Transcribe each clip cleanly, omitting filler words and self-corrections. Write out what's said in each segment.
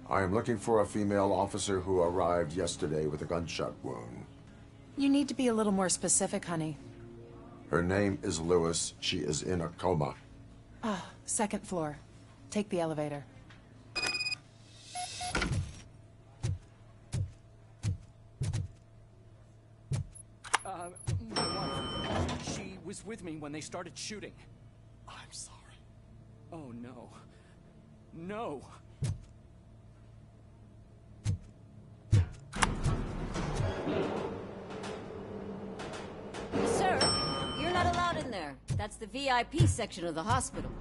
I am looking for a female officer who arrived yesterday with a gunshot wound. You need to be a little more specific, honey. Her name is Lewis. She is in a coma. Ah, second floor. Take the elevator. My wife. She was with me when they started shooting. I'm sorry. Oh, no. No! Sir, you're not allowed in there. That's the VIP section of the hospital.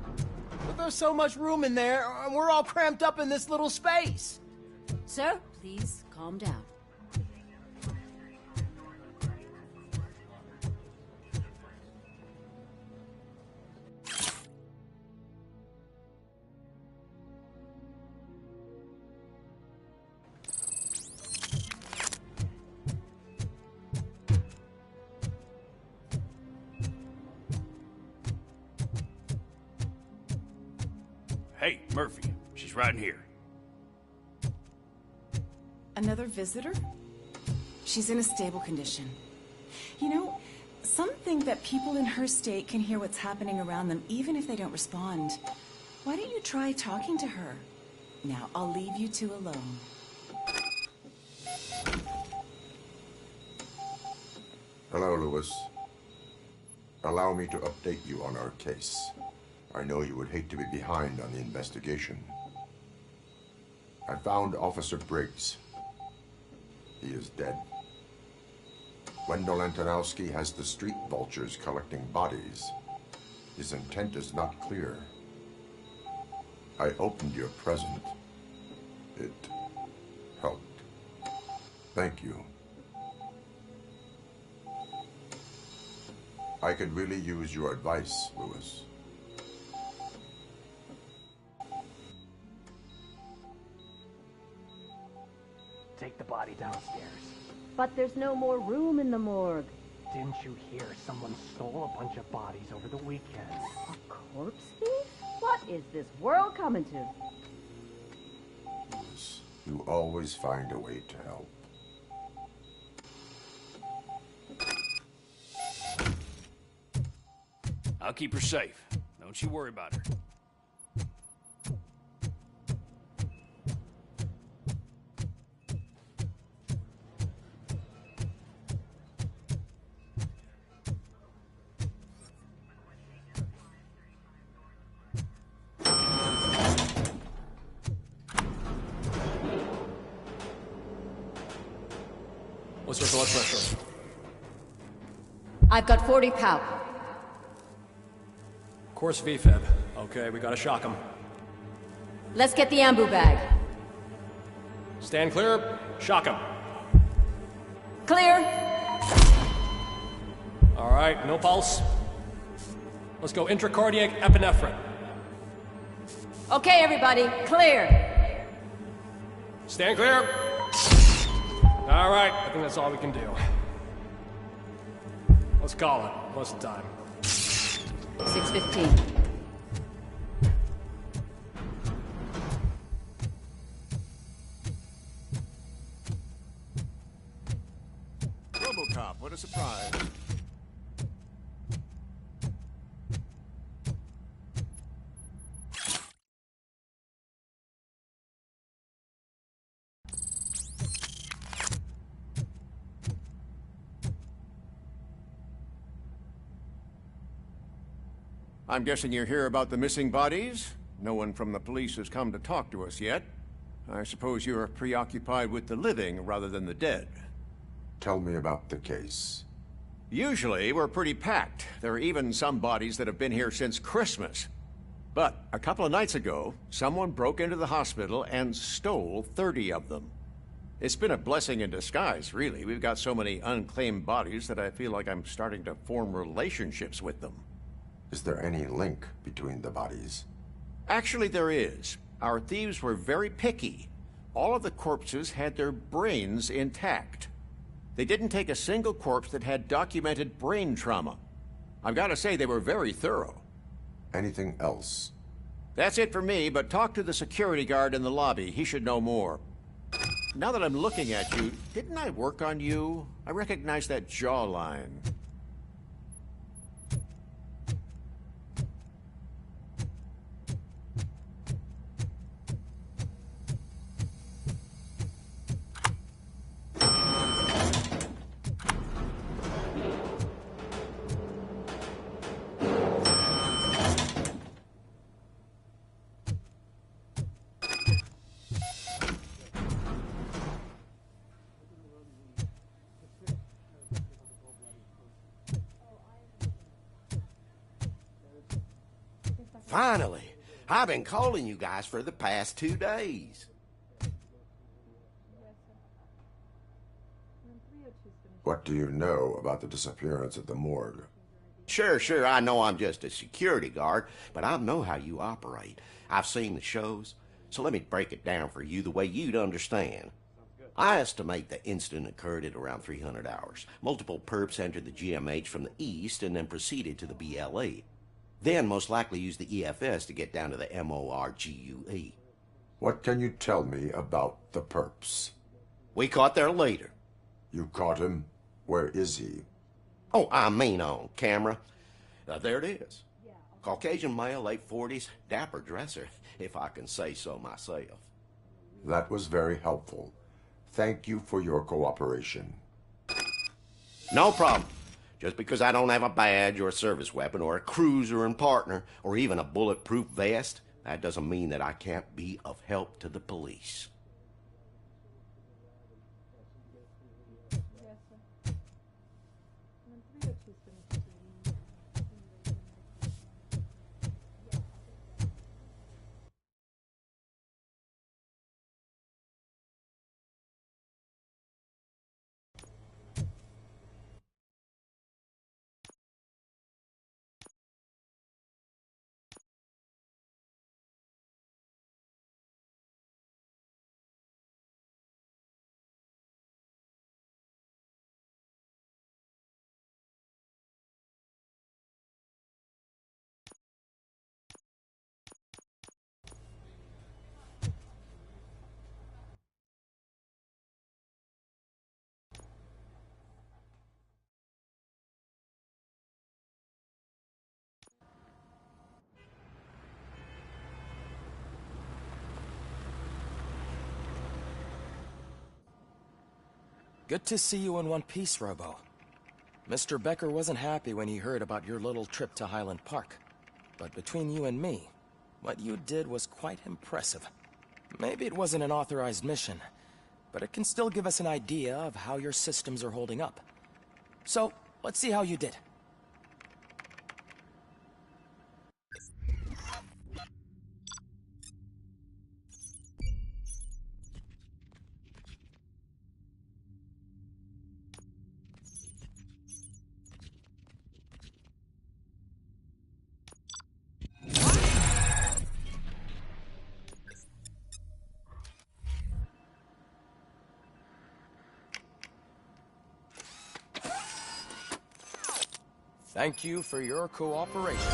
But there's so much room in there, and we're all cramped up in this little space. Sir, please calm down. Hey, Murphy. She's right in here. Another visitor? She's in a stable condition. You know, some think that people in her state can hear what's happening around them even if they don't respond. Why don't you try talking to her? Now, I'll leave you two alone. Hello, Lewis. Allow me to update you on our case. I know you would hate to be behind on the investigation. I found Officer Briggs. He is dead. Wendell Antonowski has the street vultures collecting bodies. His intent is not clear. I opened your present. It helped. Thank you. I could really use your advice, Lewis. Take the body downstairs. But there's no more room in the morgue. Didn't you hear someone stole a bunch of bodies over the weekend? A corpse thief? What is this world coming to? Lewis, you always find a way to help. I'll keep her safe. Don't you worry about her. What's your blood pressure? I've got 40 pow. Course VFib. Okay, we gotta shock him. Let's get the ambu bag. Stand clear. Shock him. Clear. All right, no pulse. Let's go intracardiac epinephrine. Okay, everybody, clear. Stand clear. All right, I think that's all we can do. Let's call it. What's the time? 6:15. RoboCop, what a surprise. I'm guessing you're here about the missing bodies? No one from the police has come to talk to us yet. I suppose you're preoccupied with the living rather than the dead. Tell me about the case. Usually, we're pretty packed. There are even some bodies that have been here since Christmas. But a couple of nights ago, someone broke into the hospital and stole 30 of them. It's been a blessing in disguise, really. We've got so many unclaimed bodies that I feel like I'm starting to form relationships with them. Is there any link between the bodies? Actually, there is. Our thieves were very picky. All of the corpses had their brains intact. They didn't take a single corpse that had documented brain trauma. I've got to say, they were very thorough. Anything else? That's it for me, but talk to the security guard in the lobby. He should know more. Now that I'm looking at you, didn't I work on you? I recognize that jawline. Finally! I've been calling you guys for the past 2 days. What do you know about the disappearance at the morgue? Sure, I know I'm just a security guard, but I know how you operate. I've seen the shows, so let me break it down for you the way you'd understand. I estimate the incident occurred at around 300 hours. Multiple perps entered the GMH from the east and then proceeded to the BLE. Then most likely used the EFS to get down to the MORGUE. What can you tell me about the perps? We caught their leader. You caught him? Where is he? Oh, I mean on camera. There it is. Caucasian male, late 40s, dapper dresser, if I can say so myself. That was very helpful. Thank you for your cooperation. No problem. Just because I don't have a badge or a service weapon or a cruiser and partner or even a bulletproof vest, that doesn't mean that I can't be of help to the police. Good to see you in one piece, Robo. Mr. Becker wasn't happy when he heard about your little trip to Highland Park. But between you and me, what you did was quite impressive. Maybe it wasn't an authorized mission, but it can still give us an idea of how your systems are holding up. So, let's see how you did. Thank you for your cooperation.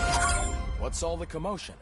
What's all the commotion?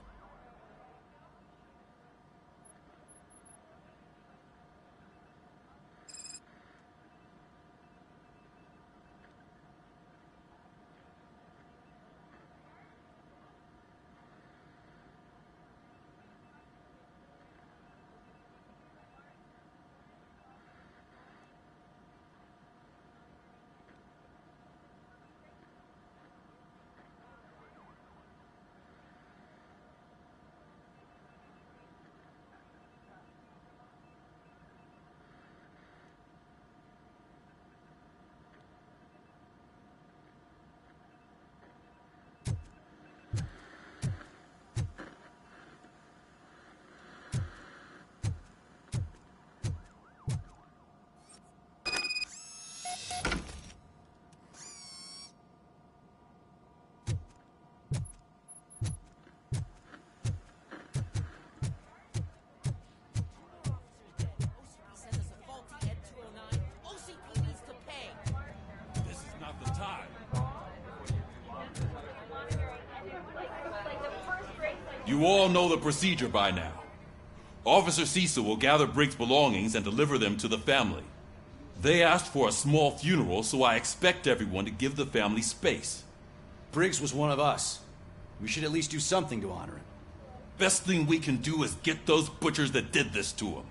You all know the procedure by now. Officer Cecil will gather Briggs' belongings and deliver them to the family. They asked for a small funeral, so I expect everyone to give the family space. Briggs was one of us. We should at least do something to honor him. Best thing we can do is get those butchers that did this to him.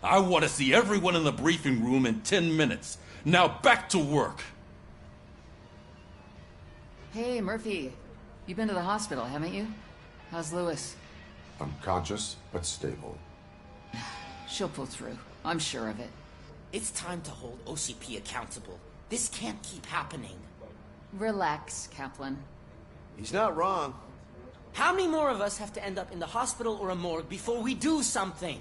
I want to see everyone in the briefing room in 10 minutes. Now back to work. Hey, Murphy. You've been to the hospital, haven't you? How's Lewis? Unconscious, but stable. She'll pull through. I'm sure of it. It's time to hold OCP accountable. This can't keep happening. Relax, Kaplan. He's not wrong. How many more of us have to end up in the hospital or a morgue before we do something?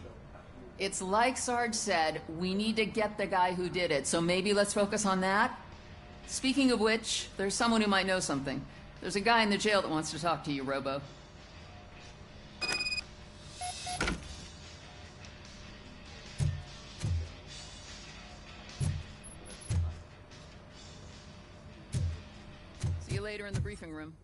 It's like Sarge said, we need to get the guy who did it, so maybe let's focus on that? Speaking of which, there's someone who might know something. There's a guy in the jail that wants to talk to you, Robo. See you later in the briefing room.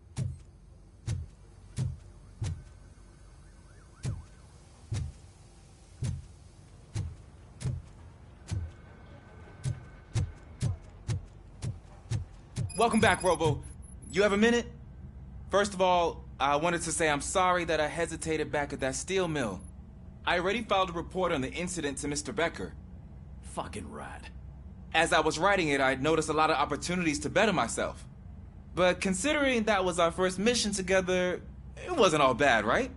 Welcome back, Robo. You have a minute? First of all, I wanted to say I'm sorry that I hesitated back at that steel mill. I already filed a report on the incident to Mr. Becker. Fucking rad. As I was writing it, I'd noticed a lot of opportunities to better myself. But considering that was our first mission together, it wasn't all bad, right?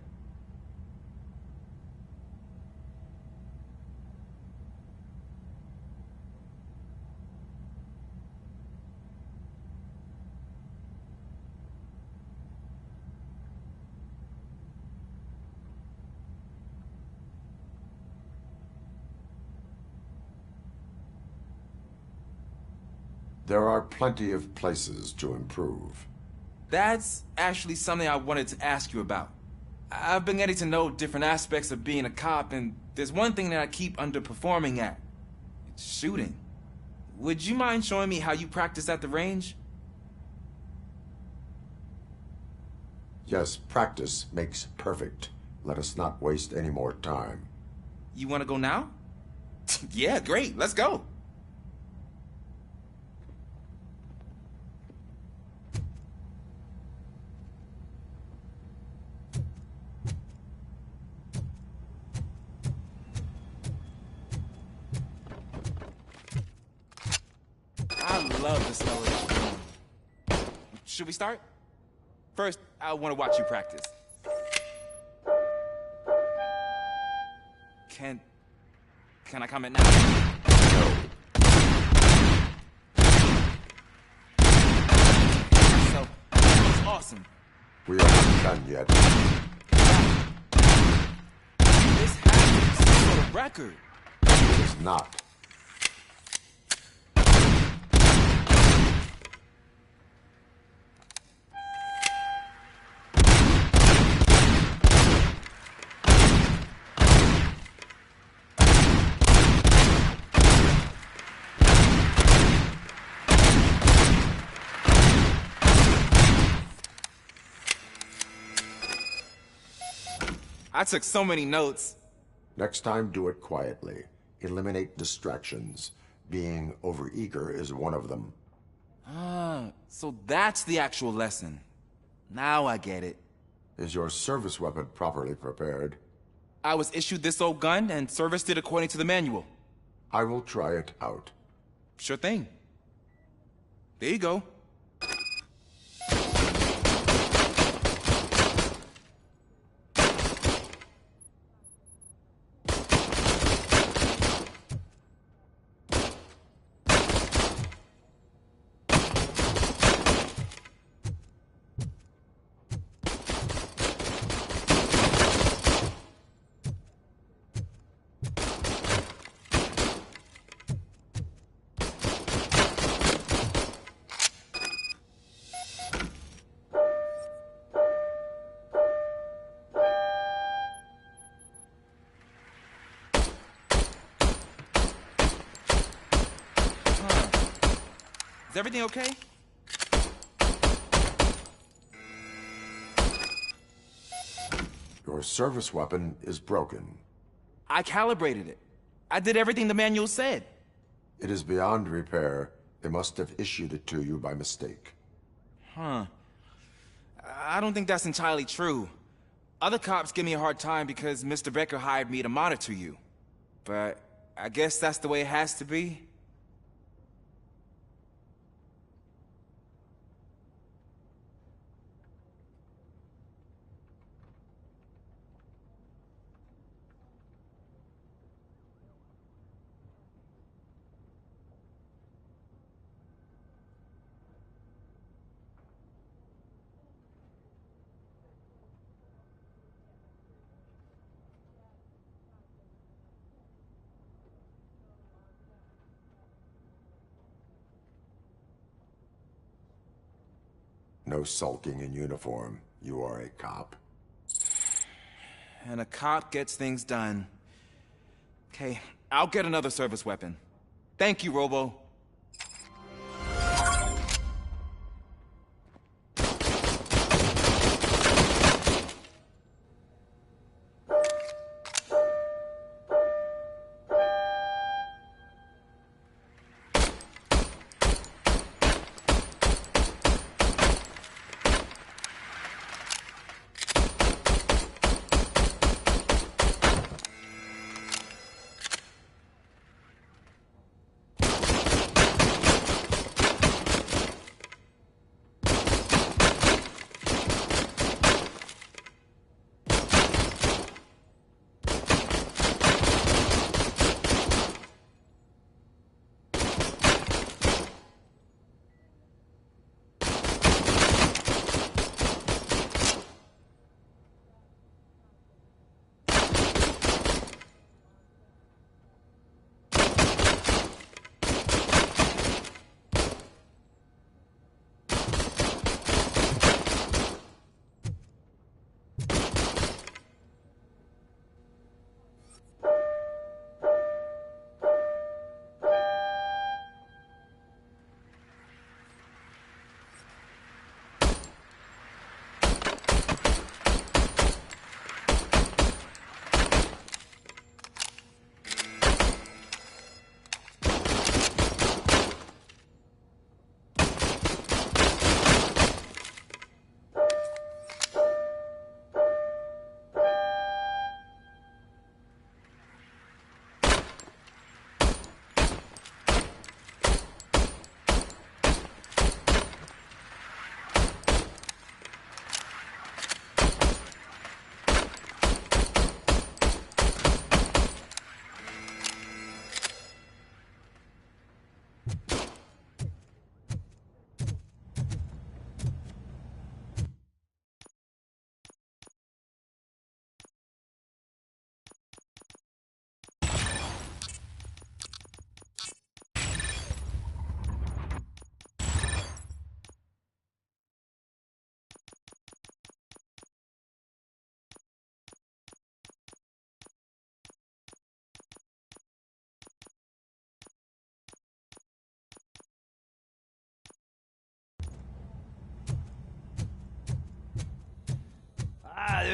There are plenty of places to improve. That's actually something I wanted to ask you about. I've been getting to know different aspects of being a cop, and there's one thing that I keep underperforming at. It's shooting. Would you mind showing me how you practice at the range? Yes, practice makes perfect. Let us not waste any more time. You want to go now? Yeah, great. Let's go. I love the smell of this room. Should we start? First, I want to watch you practice. Can I comment now? So, it's awesome. We aren't done yet. This has to be some sort of record. It is not. I took so many notes. Next time, do it quietly. Eliminate distractions. Being overeager is one of them. Ah, so that's the actual lesson. Now I get it. Is your service weapon properly prepared? I was issued this old gun and serviced it according to the manual. I will try it out. Sure thing. There you go. Is everything okay? Your service weapon is broken. I calibrated it. I did everything the manual said. It is beyond repair. They must have issued it to you by mistake. Huh. I don't think that's entirely true. Other cops give me a hard time because Mr. Becker hired me to monitor you. But I guess that's the way it has to be. No sulking in uniform. You are a cop. And a cop gets things done. Okay, I'll get another service weapon. Thank you, Robo.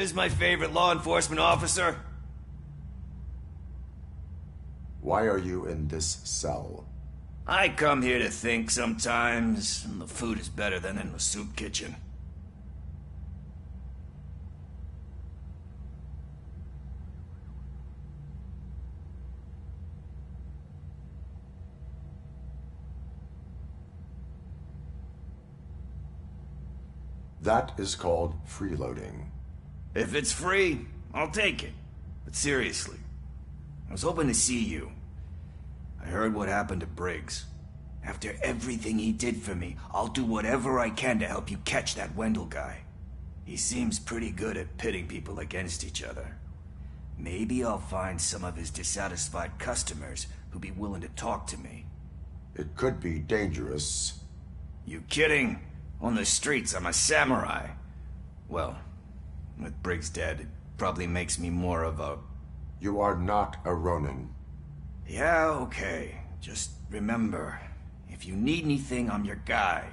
There's my favorite law enforcement officer. Why are you in this cell? I come here to think sometimes, and the food is better than in the soup kitchen. That is called freeloading. If it's free, I'll take it. But seriously, I was hoping to see you. I heard what happened to Briggs. After everything he did for me, I'll do whatever I can to help you catch that Wendell guy. He seems pretty good at pitting people against each other. Maybe I'll find some of his dissatisfied customers who'd be willing to talk to me. It could be dangerous. You kidding? On the streets, I'm a samurai. Well, with Briggs dead, it probably makes me more of a... You are not a Ronin. Yeah, okay. Just remember, if you need anything, I'm your guy.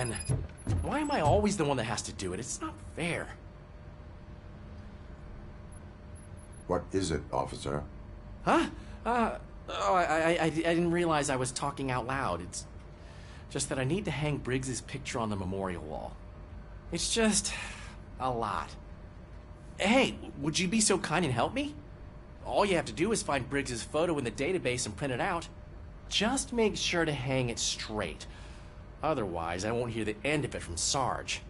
man. Why am I always the one that has to do it? It's not fair. What is it, officer? Huh? I didn't realize I was talking out loud. It's just that I need to hang Briggs's picture on the memorial wall. It's just a lot. Hey, would you be so kind and help me? All you have to do is find Briggs's photo in the database and print it out. Just make sure to hang it straight. Otherwise, I won't hear the end of it from Sarge.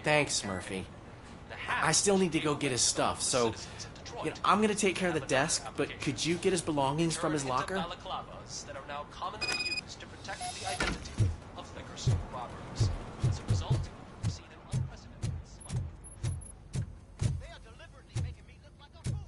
Thanks, Murphy. I still need to go get his stuff, so I'm gonna take care of the desk, but could you get his belongings from his locker? That are now commonly used to protect the identity of liquor store robbers. As a result, we've seen an unprecedented spike. They are deliberately making me look like a fool.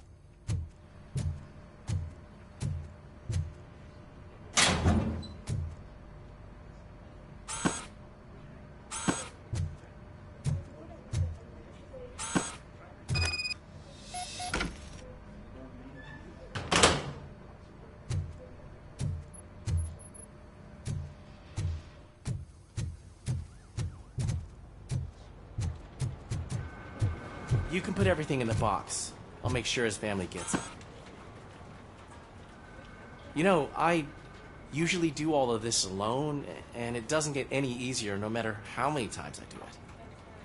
You can put everything in the box. I'll make sure his family gets it. You know, I usually do all of this alone, and it doesn't get any easier no matter how many times I do it.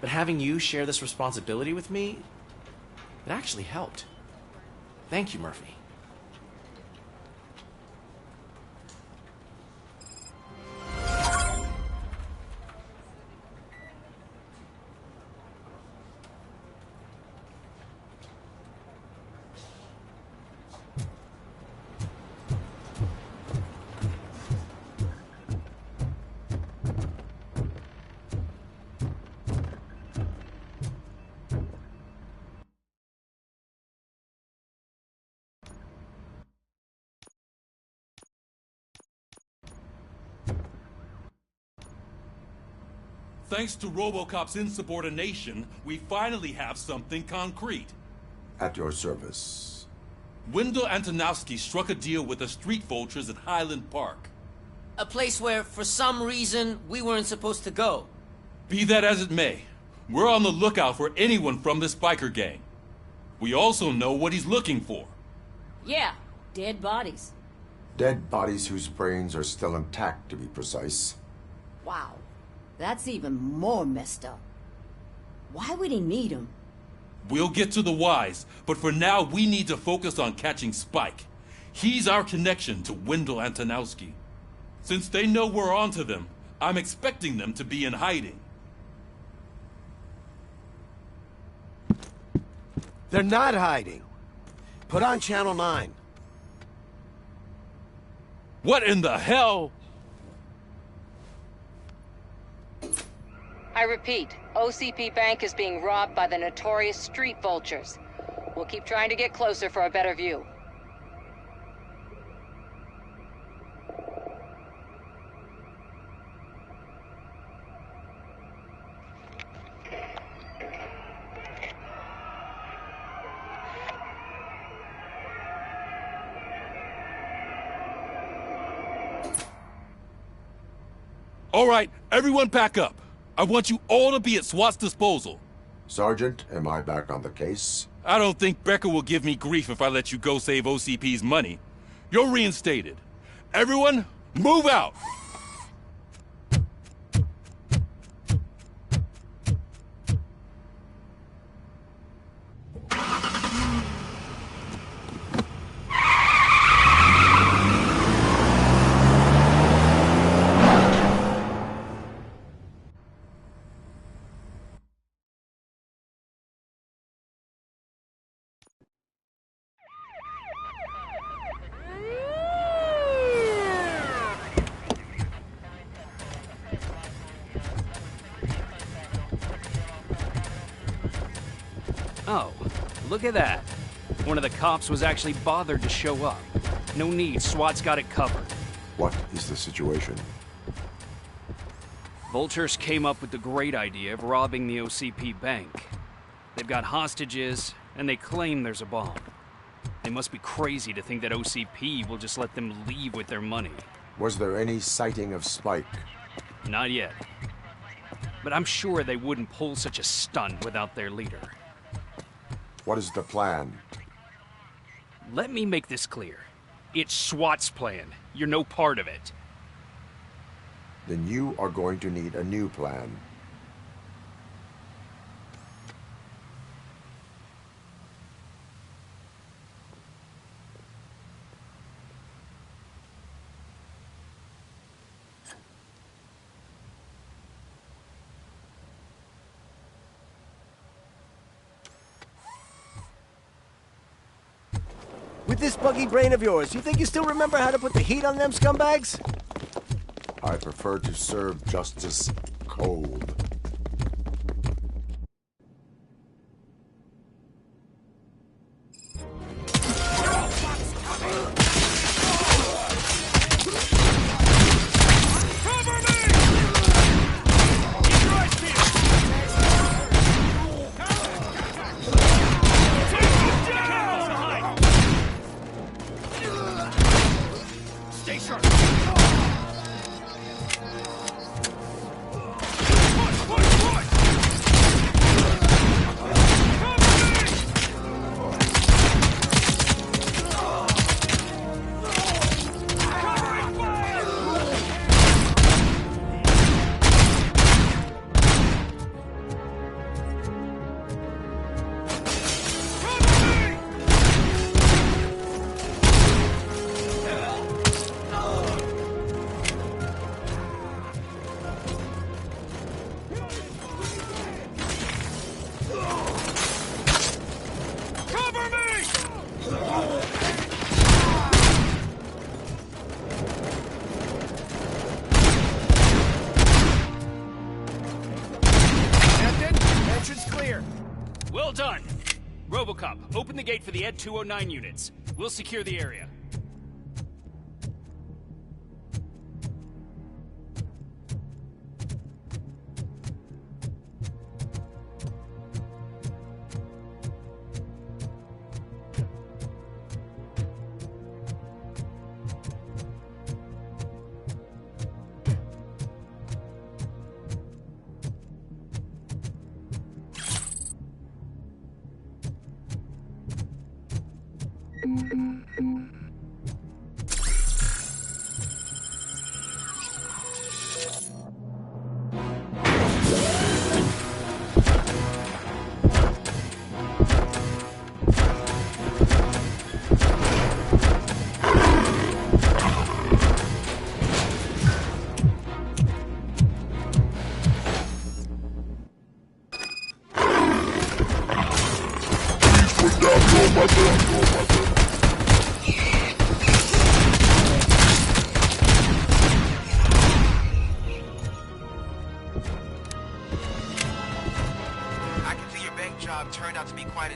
But having you share this responsibility with me, it actually helped. Thank you, Murphy. Thanks to RoboCop's insubordination, we finally have something concrete. At your service. Wendell Antonowski struck a deal with the street vultures at Highland Park. A place where, for some reason, we weren't supposed to go. Be that as it may, we're on the lookout for anyone from this biker gang. We also know what he's looking for. Yeah, dead bodies. Dead bodies whose brains are still intact, to be precise. Wow, that's even more messed up. Why would he need them? We'll get to the whys, but for now we need to focus on catching Spike. He's our connection to Wendell Antonowski. Since they know we're onto them, I'm expecting them to be in hiding. They're not hiding. Put on Channel 9. What in the hell? I repeat, OCP Bank is being robbed by the notorious street vultures. We'll keep trying to get closer for a better view. All right, everyone pack up. I want you all to be at SWAT's disposal. Sergeant, am I back on the case? I don't think Becker will give me grief if I let you go save OCP's money. You're reinstated. Everyone, move out! Oh, look at that. One of the cops was actually bothered to show up. No need, SWAT's got it covered. What is the situation? Vultures came up with the great idea of robbing the OCP bank. They've got hostages, and they claim there's a bomb. They must be crazy to think that OCP will just let them leave with their money. Was there any sighting of Spike? Not yet. But I'm sure they wouldn't pull such a stunt without their leader. What is the plan? Let me make this clear. It's SWAT's plan. You're no part of it. Then you are going to need a new plan. With this buggy brain of yours, you think you still remember how to put the heat on them scumbags? I prefer to serve justice cold. Well done. RoboCop, open the gate for the Ed 209 units. We'll secure the area.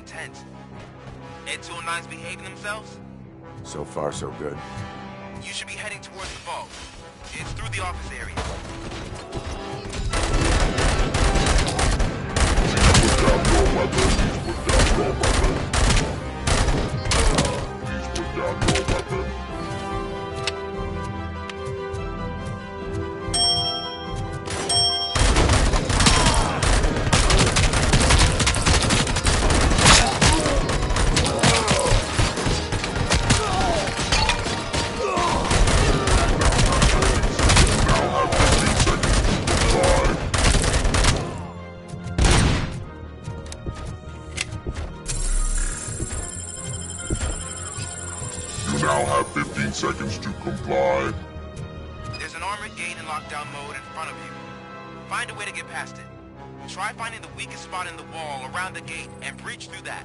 intense. Ed 209's behaving themselves? So far, so good. You should be heading towards the vault. It's through the office area. Put down your weapon. Put down your weapon. Please put down your weapon. You now have 15 seconds to comply. There's an armored gate in lockdown mode in front of you. Find a way to get past it. Try finding the weakest spot in the wall around the gate and breach through that.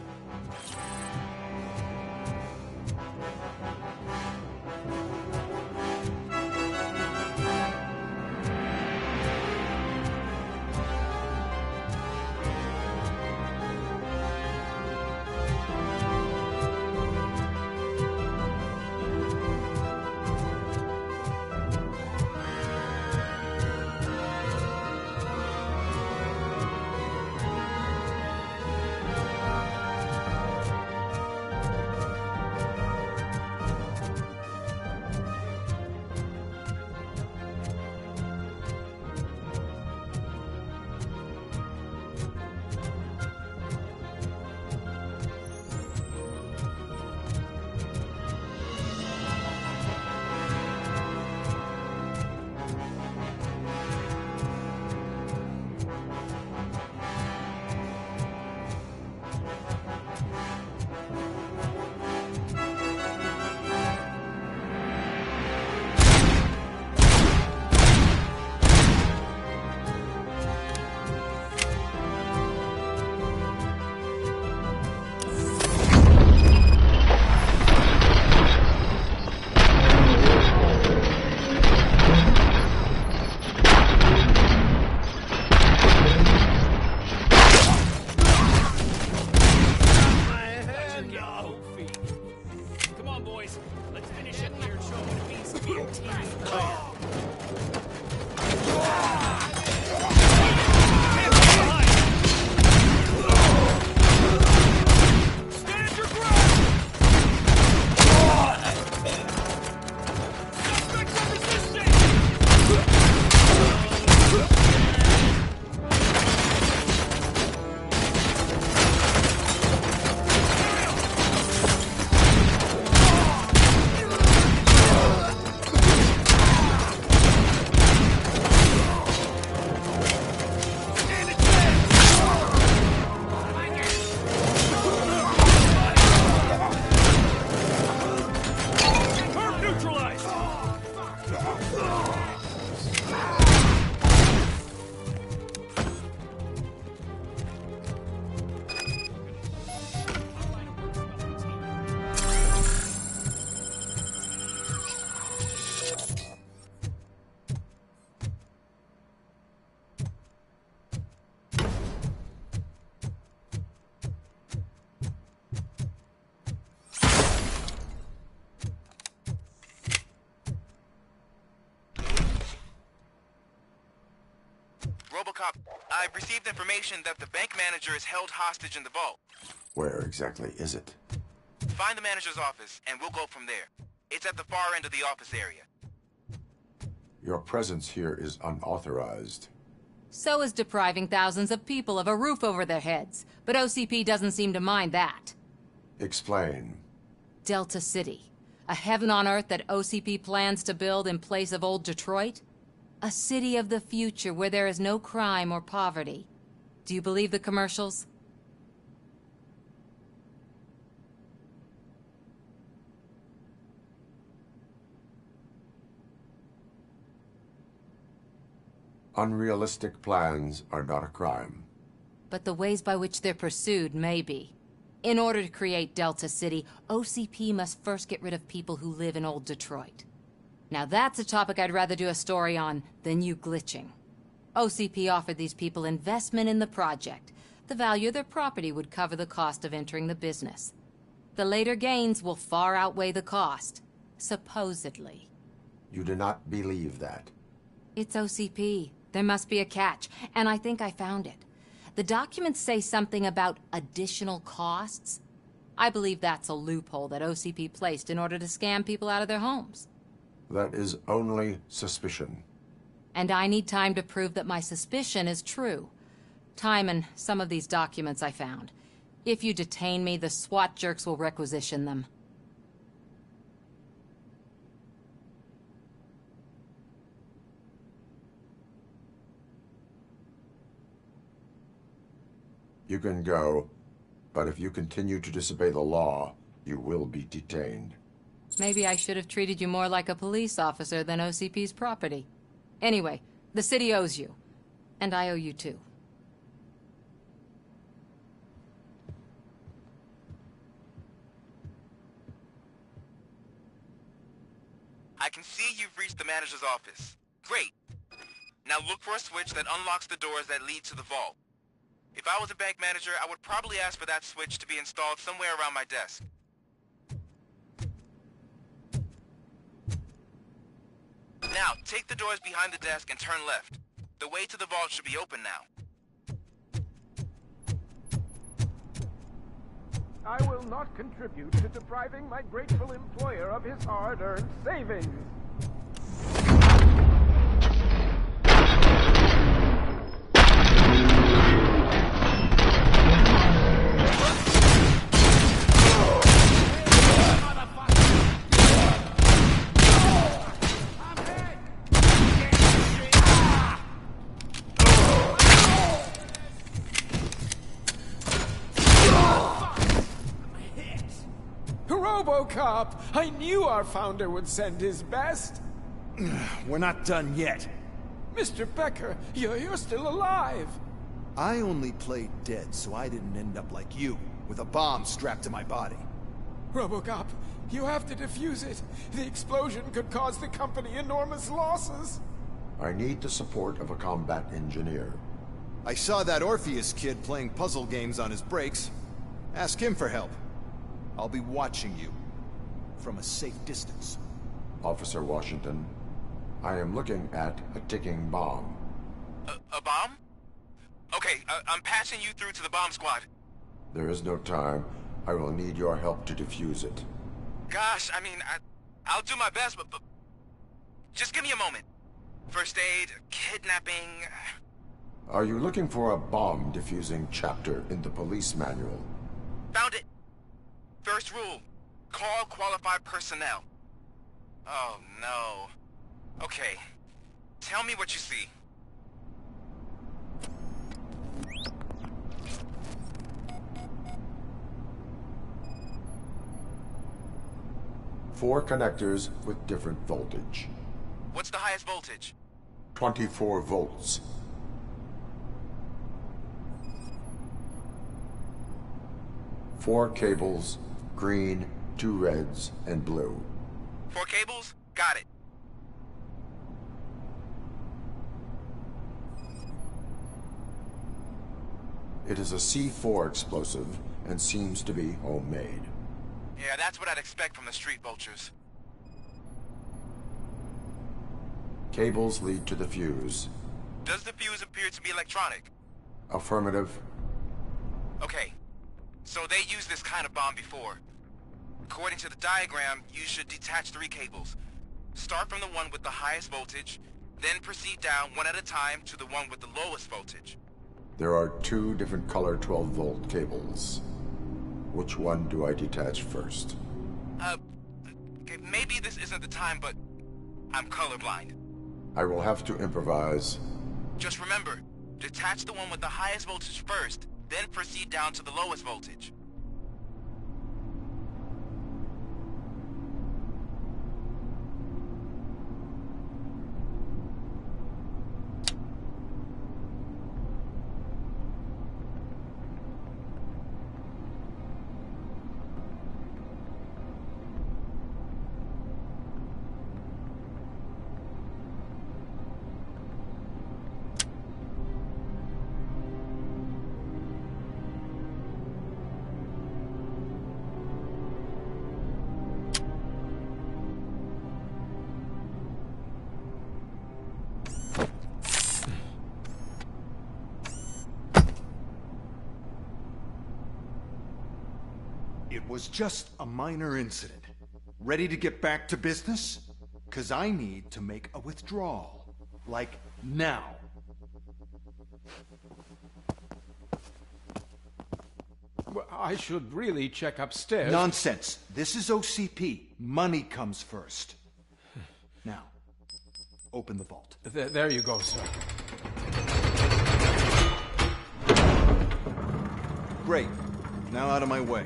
RoboCop, I've received information that the bank manager is held hostage in the vault. Where exactly is it? Find the manager's office, and we'll go from there. It's at the far end of the office area. Your presence here is unauthorized. So is depriving thousands of people of a roof over their heads. But OCP doesn't seem to mind that. Explain. Delta City. A heaven on earth that OCP plans to build in place of old Detroit? A city of the future where there is no crime or poverty. Do you believe the commercials? Unrealistic plans are not a crime. But the ways by which they're pursued may be. In order to create Delta City, OCP must first get rid of people who live in old Detroit. Now that's a topic I'd rather do a story on than you glitching. OCP offered these people investment in the project. the value of their property would cover the cost of entering the business. The later gains will far outweigh the cost, supposedly. You do not believe that? It's OCP. There must be a catch, and I think I found it. The documents say something about additional costs. I believe that's a loophole that OCP placed in order to scam people out of their homes. That is only suspicion. And I need time to prove that my suspicion is true. Time and some of these documents I found. If you detain me, the SWAT jerks will requisition them. You can go, but if you continue to disobey the law, you will be detained. Maybe I should have treated you more like a police officer than OCP's property. Anyway, the city owes you. And I owe you too. I can see you've reached the manager's office. Great. Now look for a switch that unlocks the doors that lead to the vault. If I was a bank manager, I would probably ask for that switch to be installed somewhere around my desk. Now, take the doors behind the desk and turn left. The way to the vault should be open now. I will not contribute to depriving my grateful employer of his hard-earned savings. RoboCop! I knew our founder would send his best! We're not done yet. Mr. Becker, you're still alive! I only played dead so I didn't end up like you, with a bomb strapped to my body. RoboCop, you have to defuse it. The explosion could cause the company enormous losses. I need the support of a combat engineer. I saw that Orpheus kid playing puzzle games on his breaks. Ask him for help. I'll be watching you. From a safe distance. Officer Washington, I am looking at a ticking bomb. A bomb? Okay, I'm passing you through to the bomb squad. There is no time. I will need your help to defuse it. Gosh, I mean, I'll do my best, but just give me a moment. First aid, kidnapping... Are you looking for a bomb defusing chapter in the police manual? Found it! First rule, call qualified personnel. Oh, no. Okay, tell me what you see. Four connectors with different voltage. What's the highest voltage? 24 volts. Four cables, green, 2 reds, and blue. 4 cables? Got it. It is a C4 explosive and seems to be homemade. Yeah, that's what I'd expect from the street vultures. Cables lead to the fuse. Does the fuse appear to be electronic? Affirmative. Okay, so they used this kind of bomb before. According to the diagram, you should detach 3 cables. Start from the one with the highest voltage, then proceed down one at a time to the one with the lowest voltage. There are 2 different color 12-volt cables. Which one do I detach first? Okay, maybe this isn't the time, but I'm colorblind. I will have to improvise. Just remember, detach the one with the highest voltage first, then proceed down to the lowest voltage. was just a minor incident. Ready to get back to business? 'Cause I need to make a withdrawal. Like, now. Well, I should really check upstairs. Nonsense. This is OCP. Money comes first. Now, open the vault. There you go, sir. Great. Now out of my way.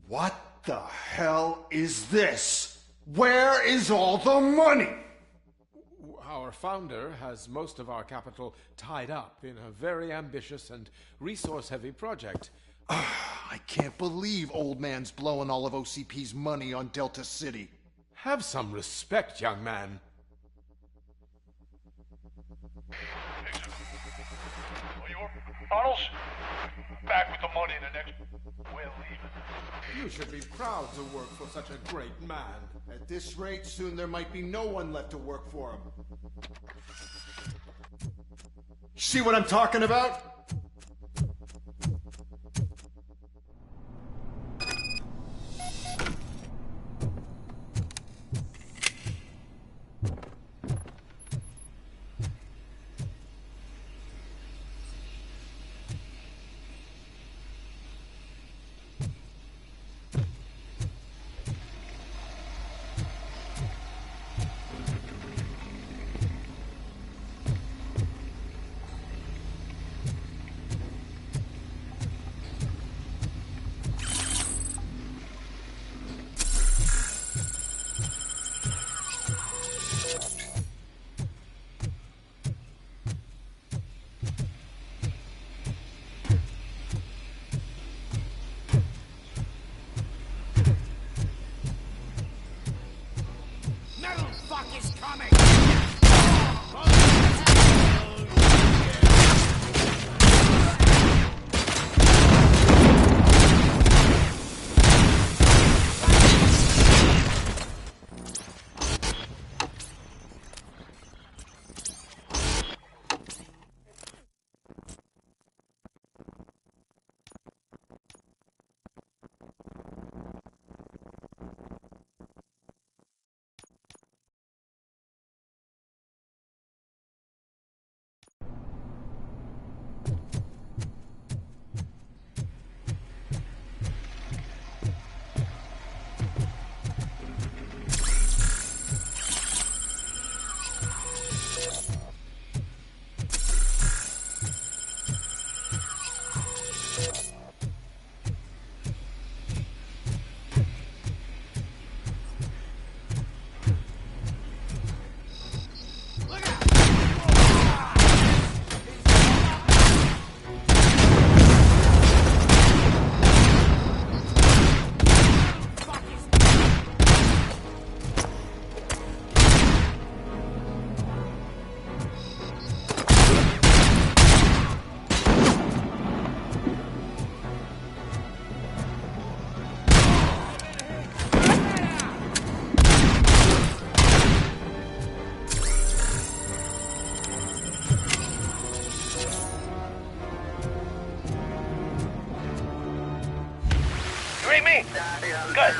What the hell is this? Where is all the money? Our founder has most of our capital tied up in a very ambitious and resource-heavy project. I can't believe old man's blowing all of OCP's money on Delta City. Have some respect, young man. Bottles? Back with the money in the next... We're leaving. You should be proud to work for such a great man. At this rate, soon there might be no one left to work for him. See what I'm talking about? Good.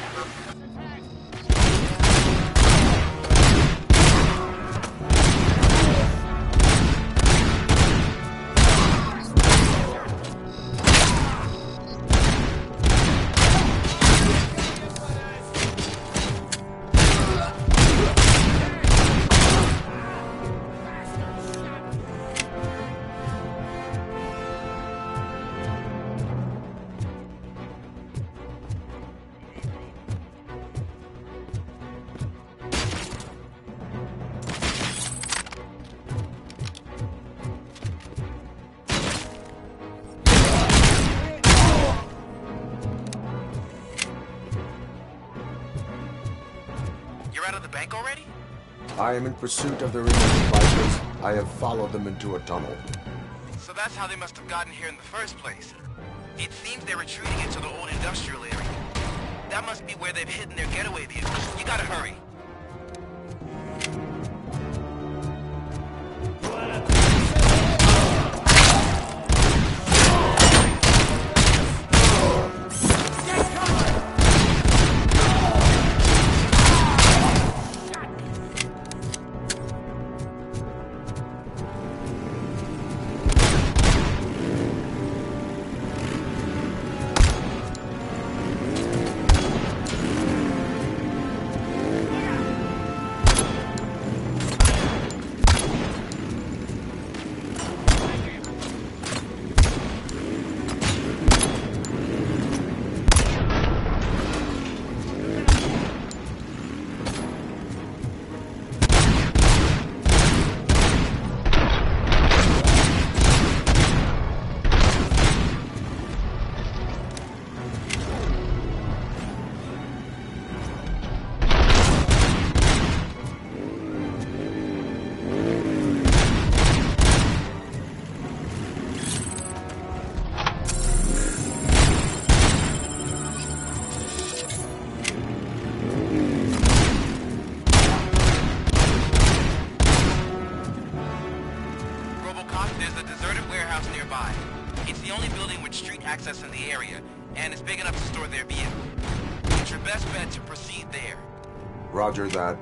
You're out of the bank already? I am in pursuit of the remaining bikers. I have followed them into a tunnel. So that's how they must have gotten here in the first place. It seems they're retreating into the old industrial area. That must be where they've hidden their getaway vehicles. You gotta hurry. Doc, there's a deserted warehouse nearby. It's the only building with street access in the area, and it's big enough to store their vehicle. It's your best bet to proceed there. Roger that.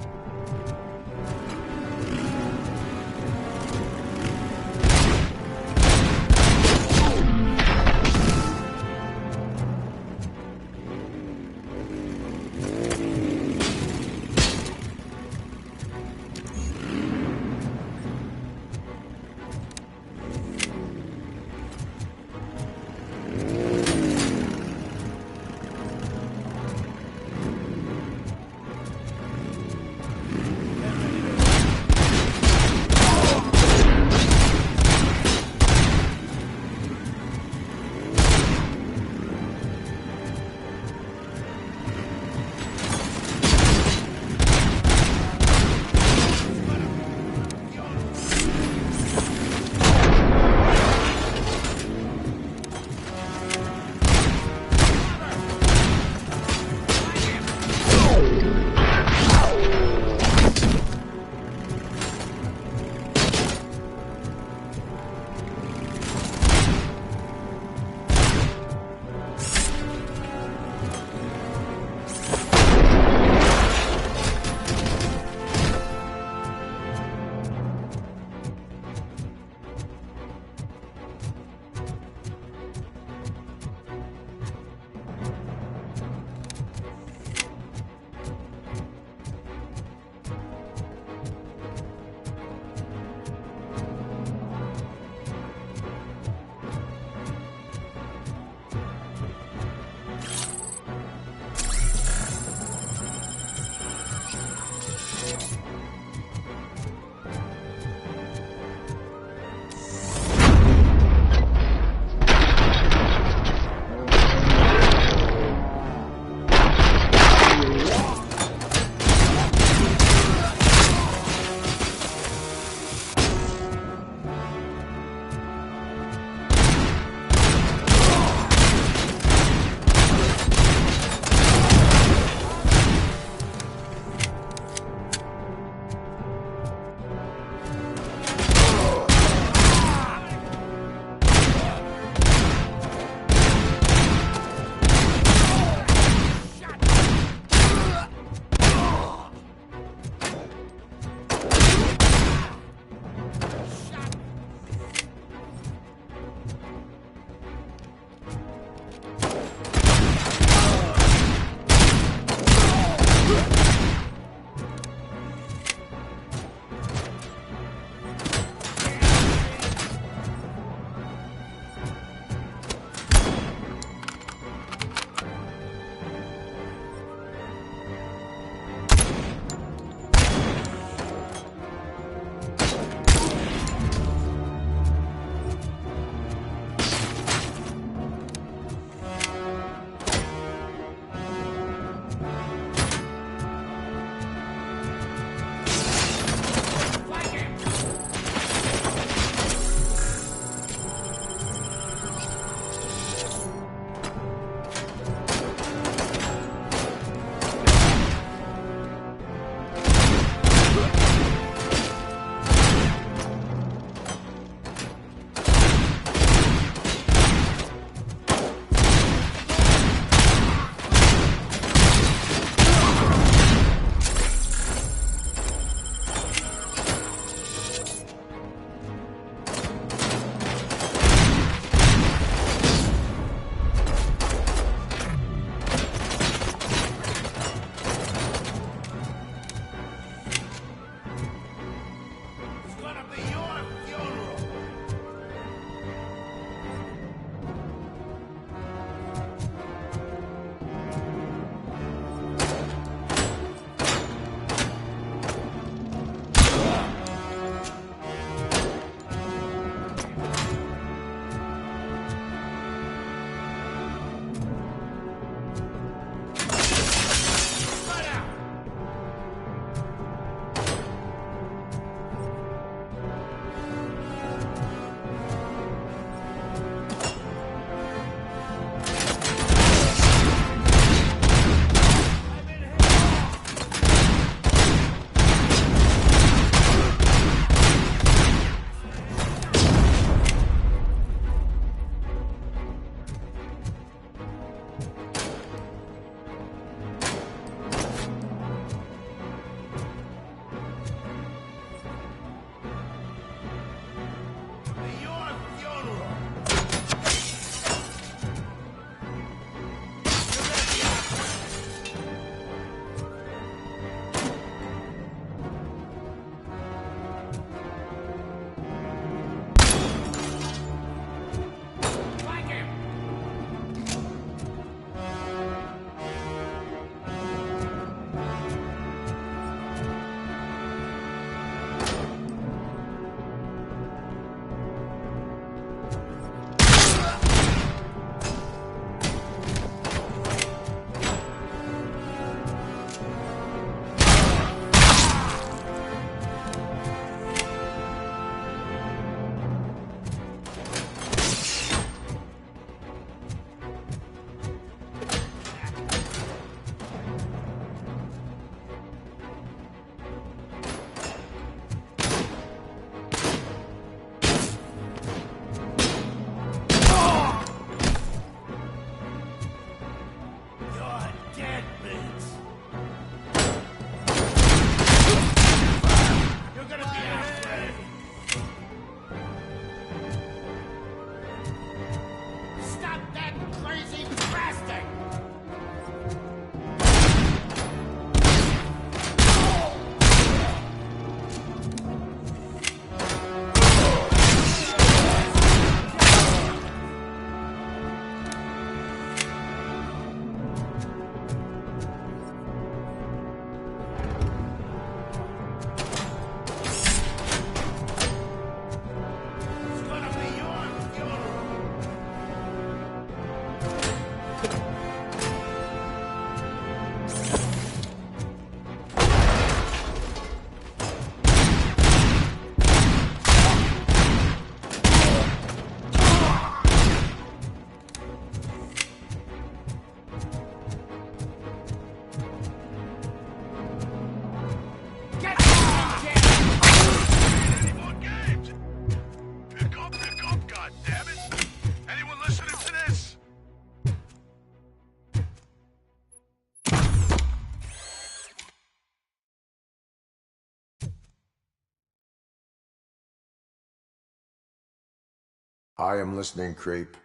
I am listening, creep.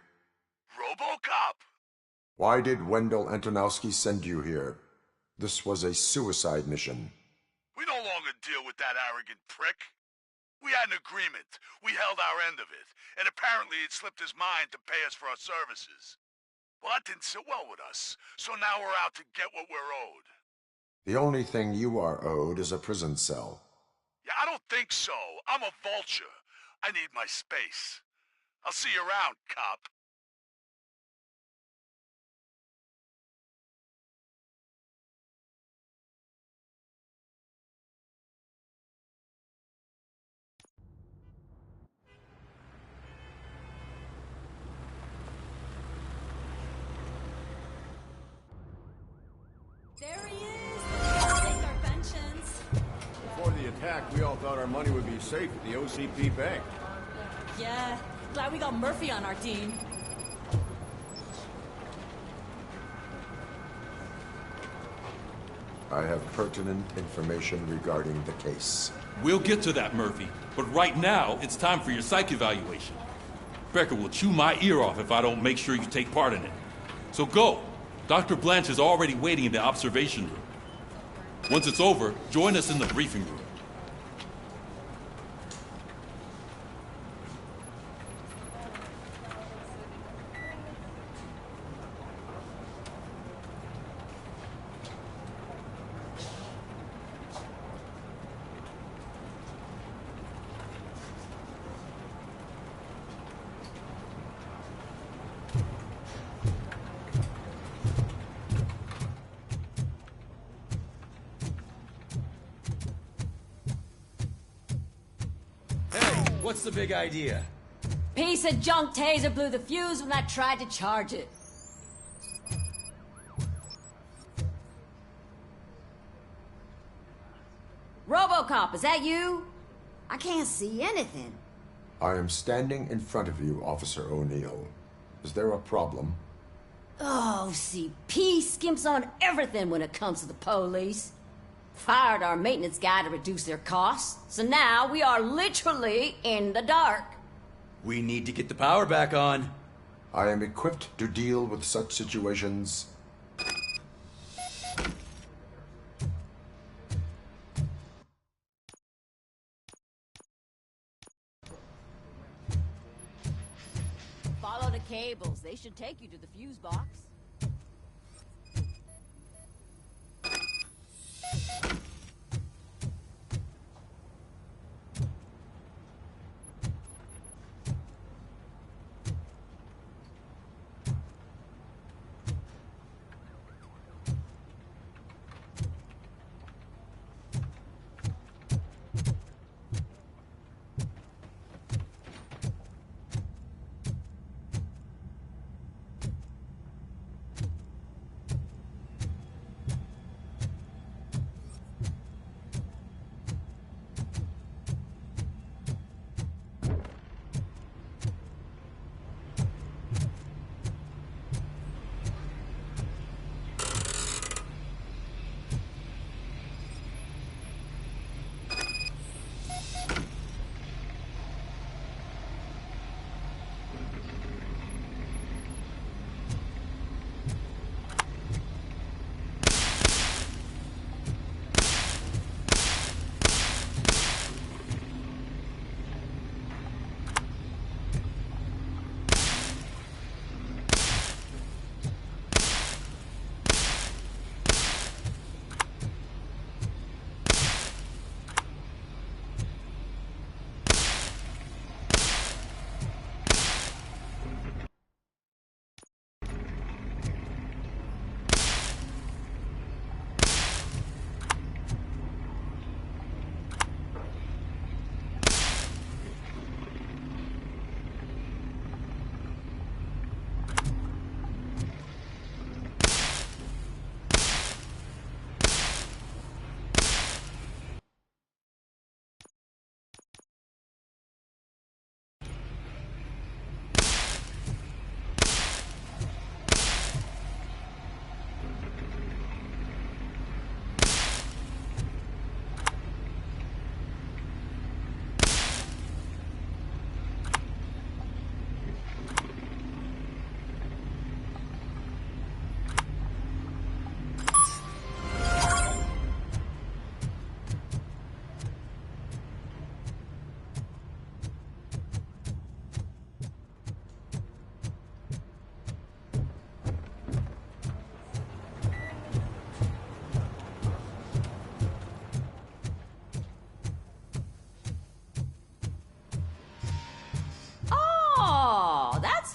RoboCop! Why did Wendell Antonowski send you here? This was a suicide mission. We no longer deal with that arrogant prick. We had an agreement. We held our end of it. And apparently it slipped his mind to pay us for our services. Well, that didn't sit well with us. So now we're out to get what we're owed. The only thing you are owed is a prison cell. Yeah, I don't think so. I'm a vulture. I need my space. I'll see you around, cop. There he is! Let's take our pensions. Before the attack, we all thought our money would be safe at the OCP bank. Yeah, glad we got Murphy on our team. I have pertinent information regarding the case. We'll get to that, Murphy. But right now, it's time for your psych evaluation. Becker will chew my ear off if I don't make sure you take part in it. So go. Dr. Blanche is already waiting in the observation room. Once it's over, join us in the briefing room. What's the big idea? Piece of junk taser blew the fuse when I tried to charge it. RoboCop, is that you? I can't see anything. I am standing in front of you, Officer O'Neill. Is there a problem? Oh, CP skimps on everything when it comes to the police. Fired our maintenance guy to reduce their costs, so now we are literally in the dark. We need to get the power back on. I am equipped to deal with such situations. Follow the cables. They should take you to the fuse box.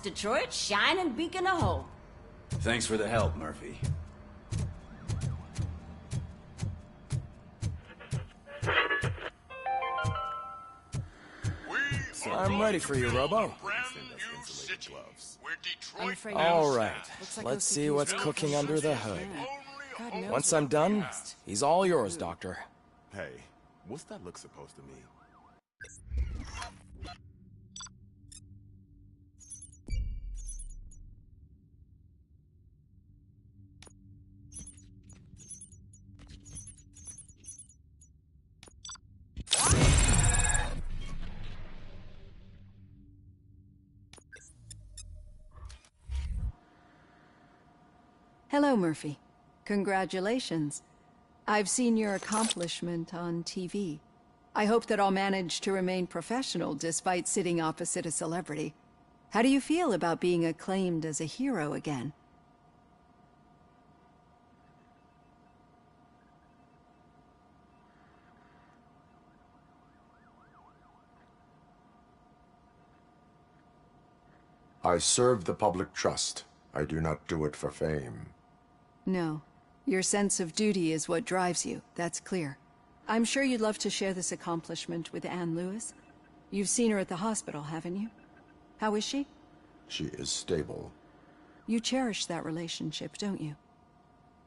Detroit's shining beacon of hope. Thanks for the help, Murphy. I'm ready for you, Robo. All right, let's see what's cooking under the hood. Once I'm done, he's all yours, Doctor. Hey, what's that look supposed to mean? Hello, Murphy. Congratulations. I've seen your accomplishment on TV. I hope that I'll manage to remain professional despite sitting opposite a celebrity. How do you feel about being acclaimed as a hero again? I serve the public trust. I do not do it for fame. No. Your sense of duty is what drives you, that's clear. I'm sure you'd love to share this accomplishment with Anne Lewis. You've seen her at the hospital, haven't you? How is she? She is stable. You cherish that relationship, don't you?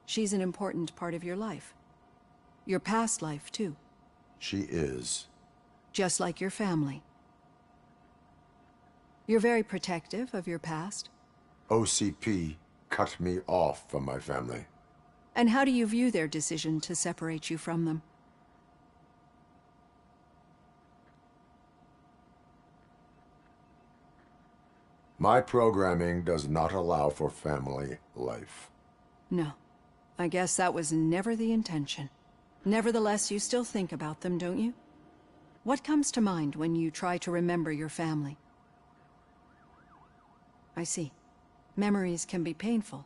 She's an important part of your life. Your past life, too. She is. Just like your family. You're very protective of your past. OCP cut me off from my family. And how do you view their decision to separate you from them? My programming does not allow for family life. No. I guess that was never the intention. Nevertheless, you still think about them, don't you? What comes to mind when you try to remember your family? I see. Memories can be painful.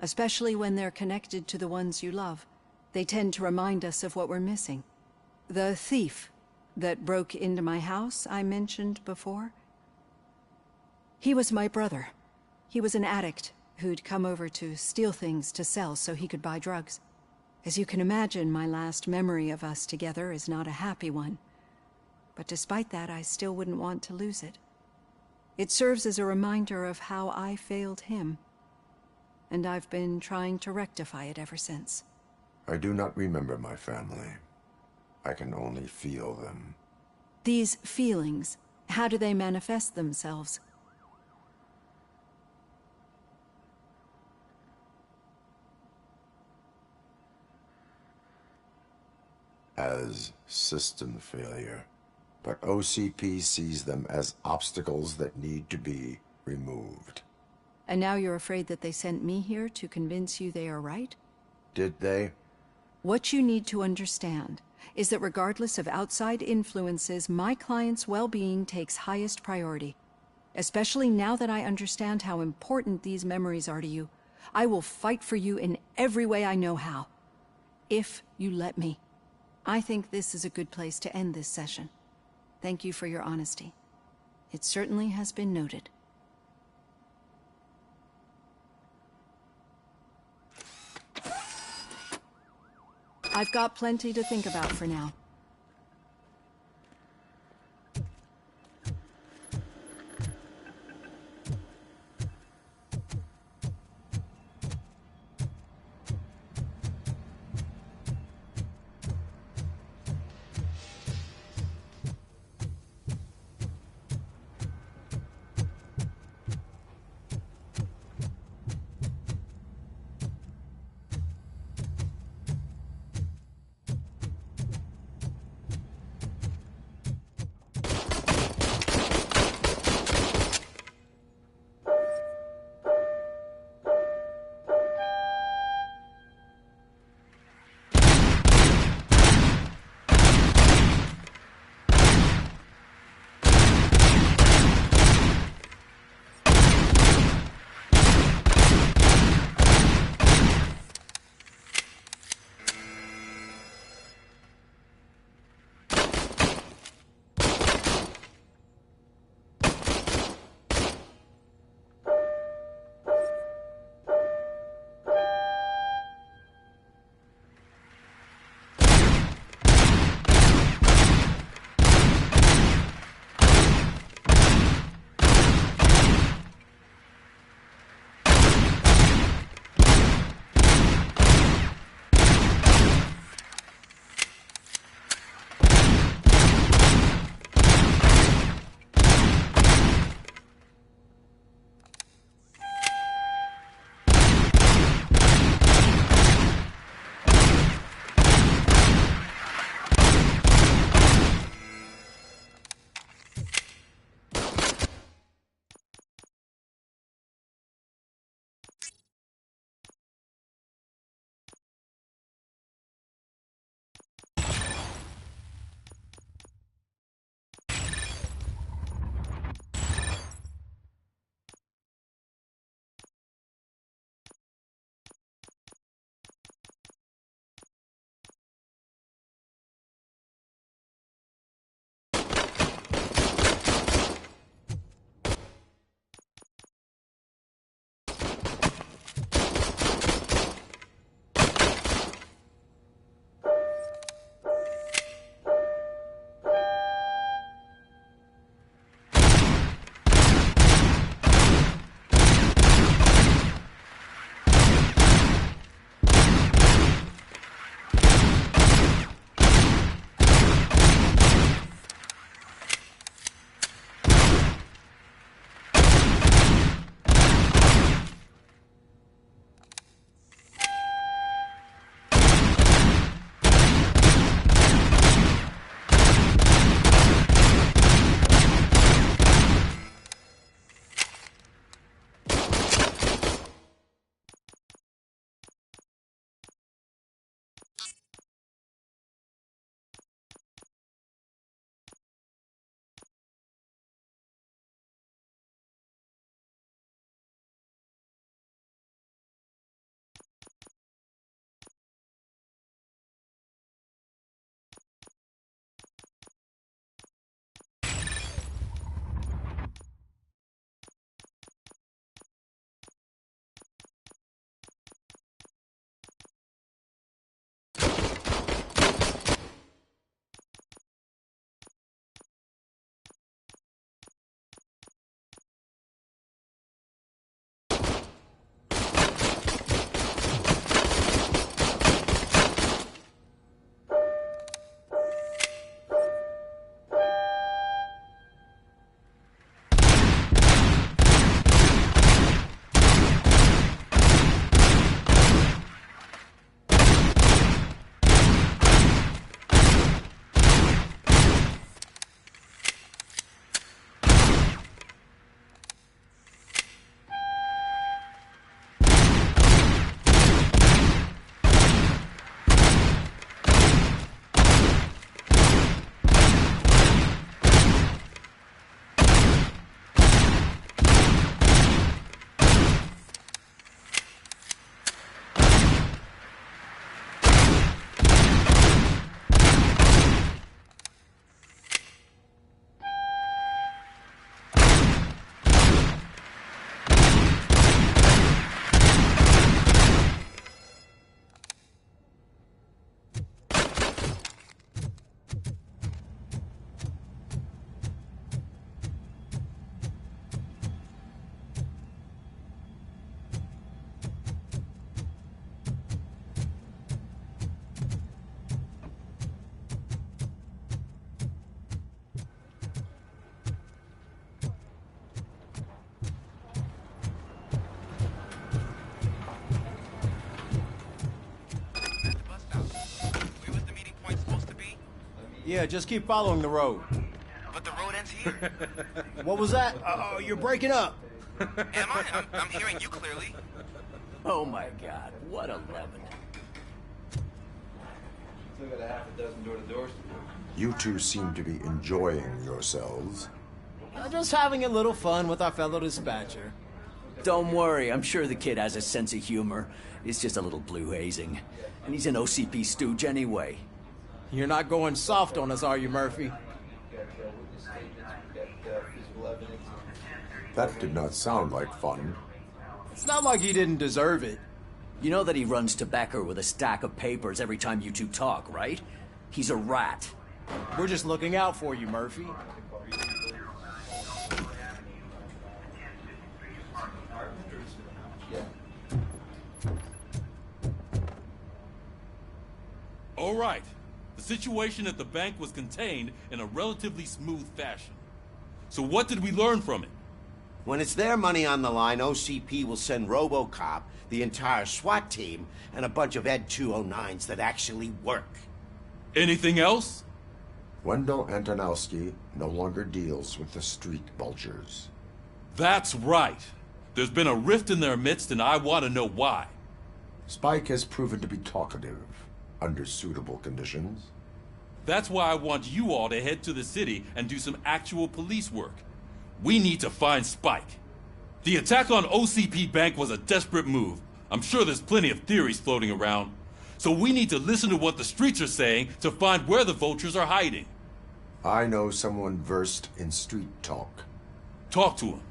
Especially when they're connected to the ones you love. They tend to remind us of what we're missing. The thief that broke into my house I mentioned before? He was my brother. He was an addict who'd come over to steal things to sell so he could buy drugs. As you can imagine, my last memory of us together is not a happy one. But despite that, I still wouldn't want to lose it. It serves as a reminder of how I failed him. And I've been trying to rectify it ever since. I do not remember my family. I can only feel them. These feelings, how do they manifest themselves? As system failure. But OCP sees them as obstacles that need to be removed. And now you're afraid that they sent me here to convince you they are right? Did they? What you need to understand is that regardless of outside influences, my client's well-being takes highest priority. Especially now that I understand how important these memories are to you. I will fight for you in every way I know how. If you let me. I think this is a good place to end this session. Thank you for your honesty. It certainly has been noted. I've got plenty to think about for now. Yeah, just keep following the road. But the road ends here. What was that? Uh-oh, you're breaking up. Am I? I'm hearing you clearly. Oh my god, what a lemon. Still got a half a dozen door-to-doors to do. You two seem to be enjoying yourselves. Just having a little fun with our fellow dispatcher. Don't worry, I'm sure the kid has a sense of humor. It's just a little blue hazing. And he's an OCP stooge anyway. You're not going soft on us, are you, Murphy? That did not sound like fun. It's not like he didn't deserve it. You know that he runs to Becker with a stack of papers every time you two talk, right? He's a rat. We're just looking out for you, Murphy. All right. The situation at the bank was contained in a relatively smooth fashion. So what did we learn from it? When it's their money on the line, OCP will send RoboCop, the entire SWAT team, and a bunch of Ed 209s that actually work. Anything else? Wendell Antonowski no longer deals with the street vultures. That's right. There's been a rift in their midst, and I want to know why. Spike has proven to be talkative, under suitable conditions. That's why I want you all to head to the city and do some actual police work. We need to find Spike. The attack on OCP Bank was a desperate move. I'm sure there's plenty of theories floating around. So we need to listen to what the streets are saying to find where the vultures are hiding. I know someone versed in street talk. Talk to him.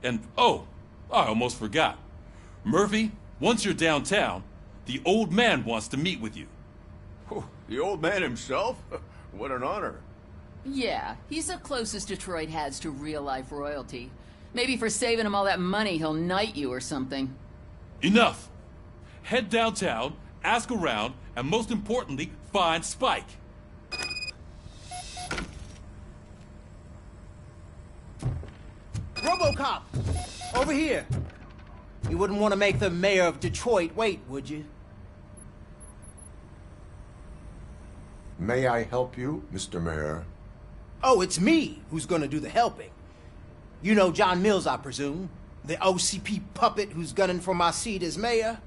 And, oh, I almost forgot. Murphy, once you're downtown, the old man wants to meet with you. Oh, the old man himself? What an honor. Yeah, he's the closest Detroit has to real-life royalty. Maybe for saving him all that money, he'll knight you or something. Enough! Head downtown, ask around, and most importantly, find Spike. RoboCop! Over here! You wouldn't want to make the mayor of Detroit wait, would you? May I help you, Mr. Mayor? Oh, it's me who's gonna do the helping. You know John Mills, I presume? The OCP puppet who's gunning for my seat as mayor?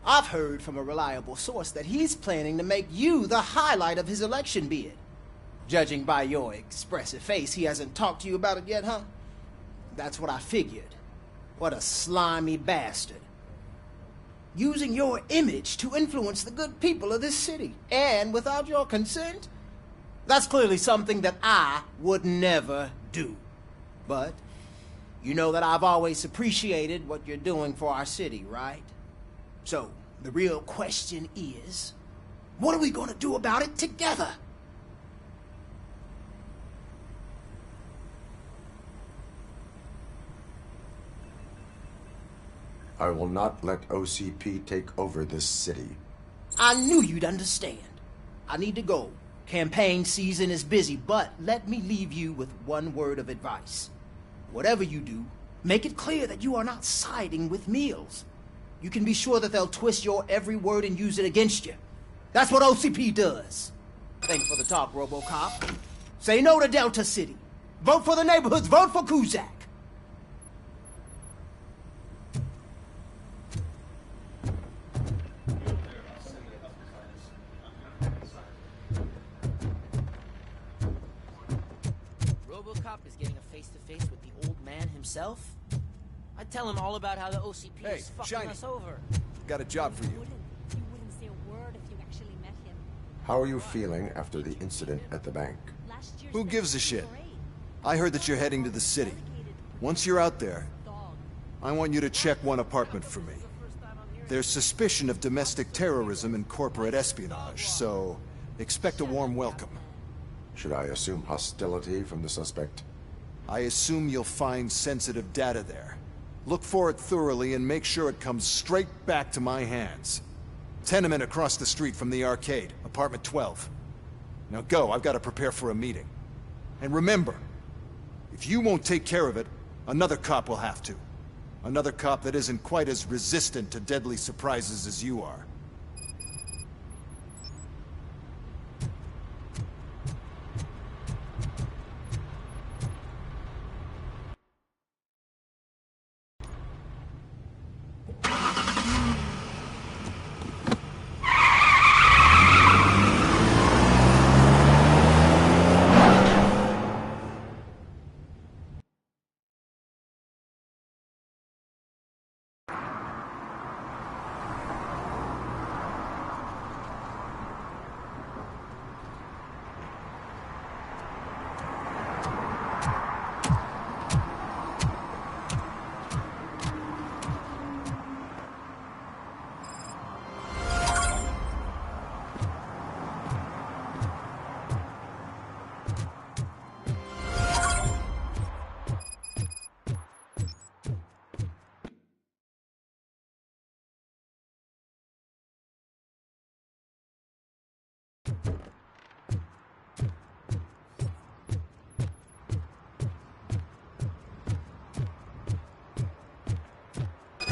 I've heard from a reliable source that he's planning to make you the highlight of his election bid. Judging by your expressive face, he hasn't talked to you about it yet, huh? That's what I figured. What a slimy bastard. Using your image to influence the good people of this city, and without your consent? That's clearly something that I would never do. But you know that I've always appreciated what you're doing for our city, right? So, the real question is, what are we gonna do about it together? I will not let OCP take over this city. I knew you'd understand. I need to go. Campaign season is busy, but let me leave you with one word of advice. Whatever you do, make it clear that you are not siding with Mills. You can be sure that they'll twist your every word and use it against you. That's what OCP does. Thanks for the talk, RoboCop. Say no to Delta City. Vote for the neighborhoods. Vote for Kuzak. RoboCop is getting a face-to-face with the old man himself? I'd tell him all about how the OCP is fucking Shiny. us over. Got a job for you. You wouldn't say a word if you actually met him. How are you feeling after the incident at the bank? Who gives a shit? I heard that you're heading to the city. Once you're out there, I want you to check one apartment for me. There's suspicion of domestic terrorism and corporate espionage, so expect a warm welcome. Should I assume hostility from the suspect? I assume you'll find sensitive data there. Look for it thoroughly and make sure it comes straight back to my hands. Tenement across the street from the arcade, apartment 12. Now go, I've got to prepare for a meeting. And remember, if you won't take care of it, another cop will have to. Another cop that isn't quite as resistant to deadly surprises as you are.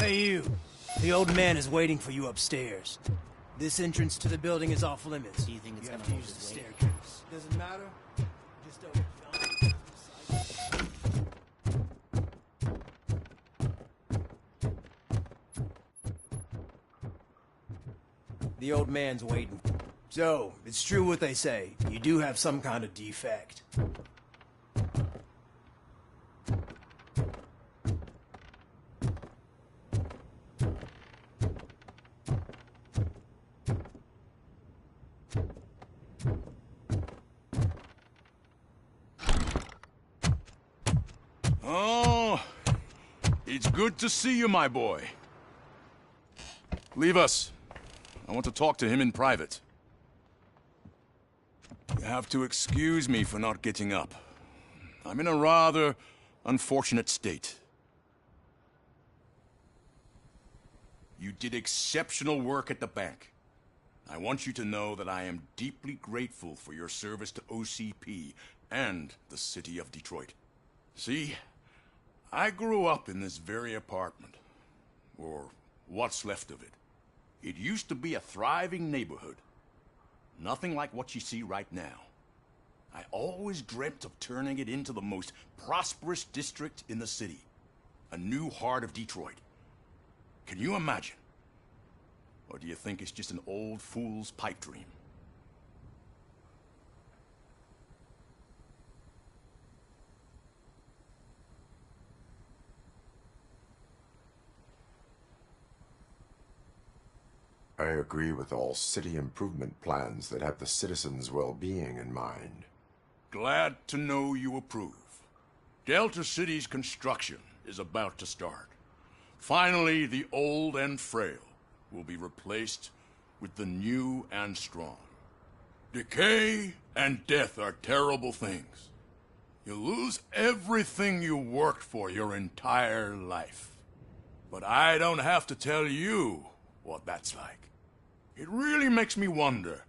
Hey, you. The old man is waiting for you upstairs. This entrance to the building is off limits. Do you think it's You have gonna to hold use the his weight? staircase. Doesn't matter. Just don't jump. The old man's waiting. So, it's true what they say. You do have some kind of defect. Oh, it's good to see you, my boy. Leave us. I want to talk to him in private. You have to excuse me for not getting up. I'm in a rather unfortunate state. You did exceptional work at the bank. I want you to know that I am deeply grateful for your service to OCP and the city of Detroit. See, I grew up in this very apartment, or what's left of it. It used to be a thriving neighborhood. Nothing like what you see right now. I always dreamt of turning it into the most prosperous district in the city. A new heart of Detroit. Can you imagine? Or do you think it's just an old fool's pipe dream? I agree with all city improvement plans that have the citizens' well-being in mind. Glad to know you approve. Delta City's construction is about to start. Finally, the old and frail will be replaced with the new and strong. Decay and death are terrible things. You lose everything you worked for your entire life. But I don't have to tell you what that's like. It really makes me wonder,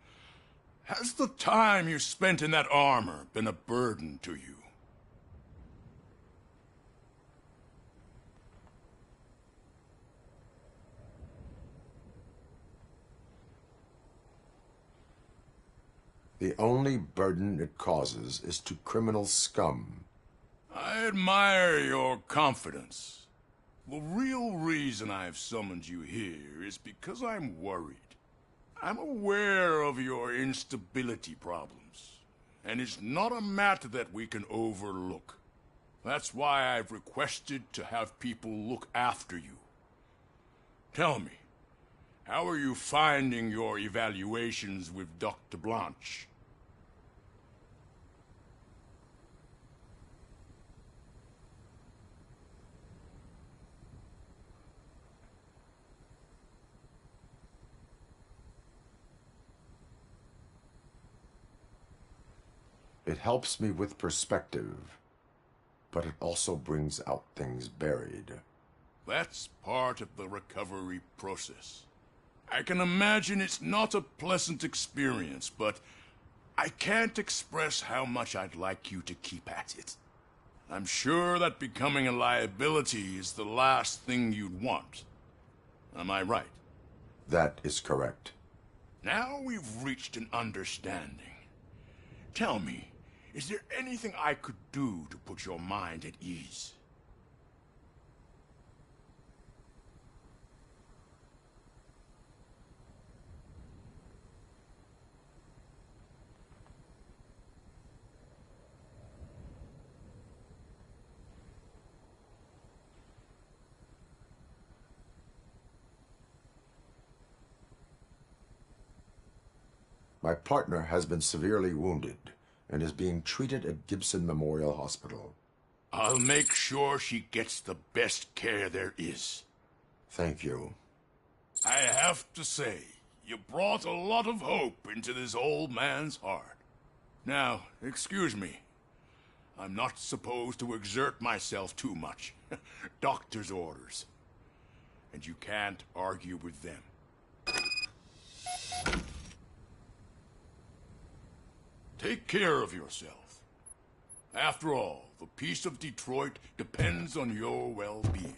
has the time you spent in that armor been a burden to you? The only burden it causes is to criminal scum. I admire your confidence. The real reason I've summoned you here is because I'm worried. I'm aware of your instability problems, and it's not a matter that we can overlook. That's why I've requested to have people look after you. Tell me, how are you finding your evaluations with Dr. Blanche? It helps me with perspective, but it also brings out things buried. That's part of the recovery process. I can imagine it's not a pleasant experience, but I can't express how much I'd like you to keep at it. I'm sure that becoming a liability is the last thing you'd want. Am I right? That is correct. Now we've reached an understanding. Tell me, is there anything I could do to put your mind at ease? My partner has been severely wounded and is being treated at Gibson Memorial Hospital. I'll make sure she gets the best care there is. Thank you. I have to say, you brought a lot of hope into this old man's heart. Now, excuse me. I'm not supposed to exert myself too much. Doctor's orders. And you can't argue with them. Take care of yourself. After all, the peace of Detroit depends on your well-being.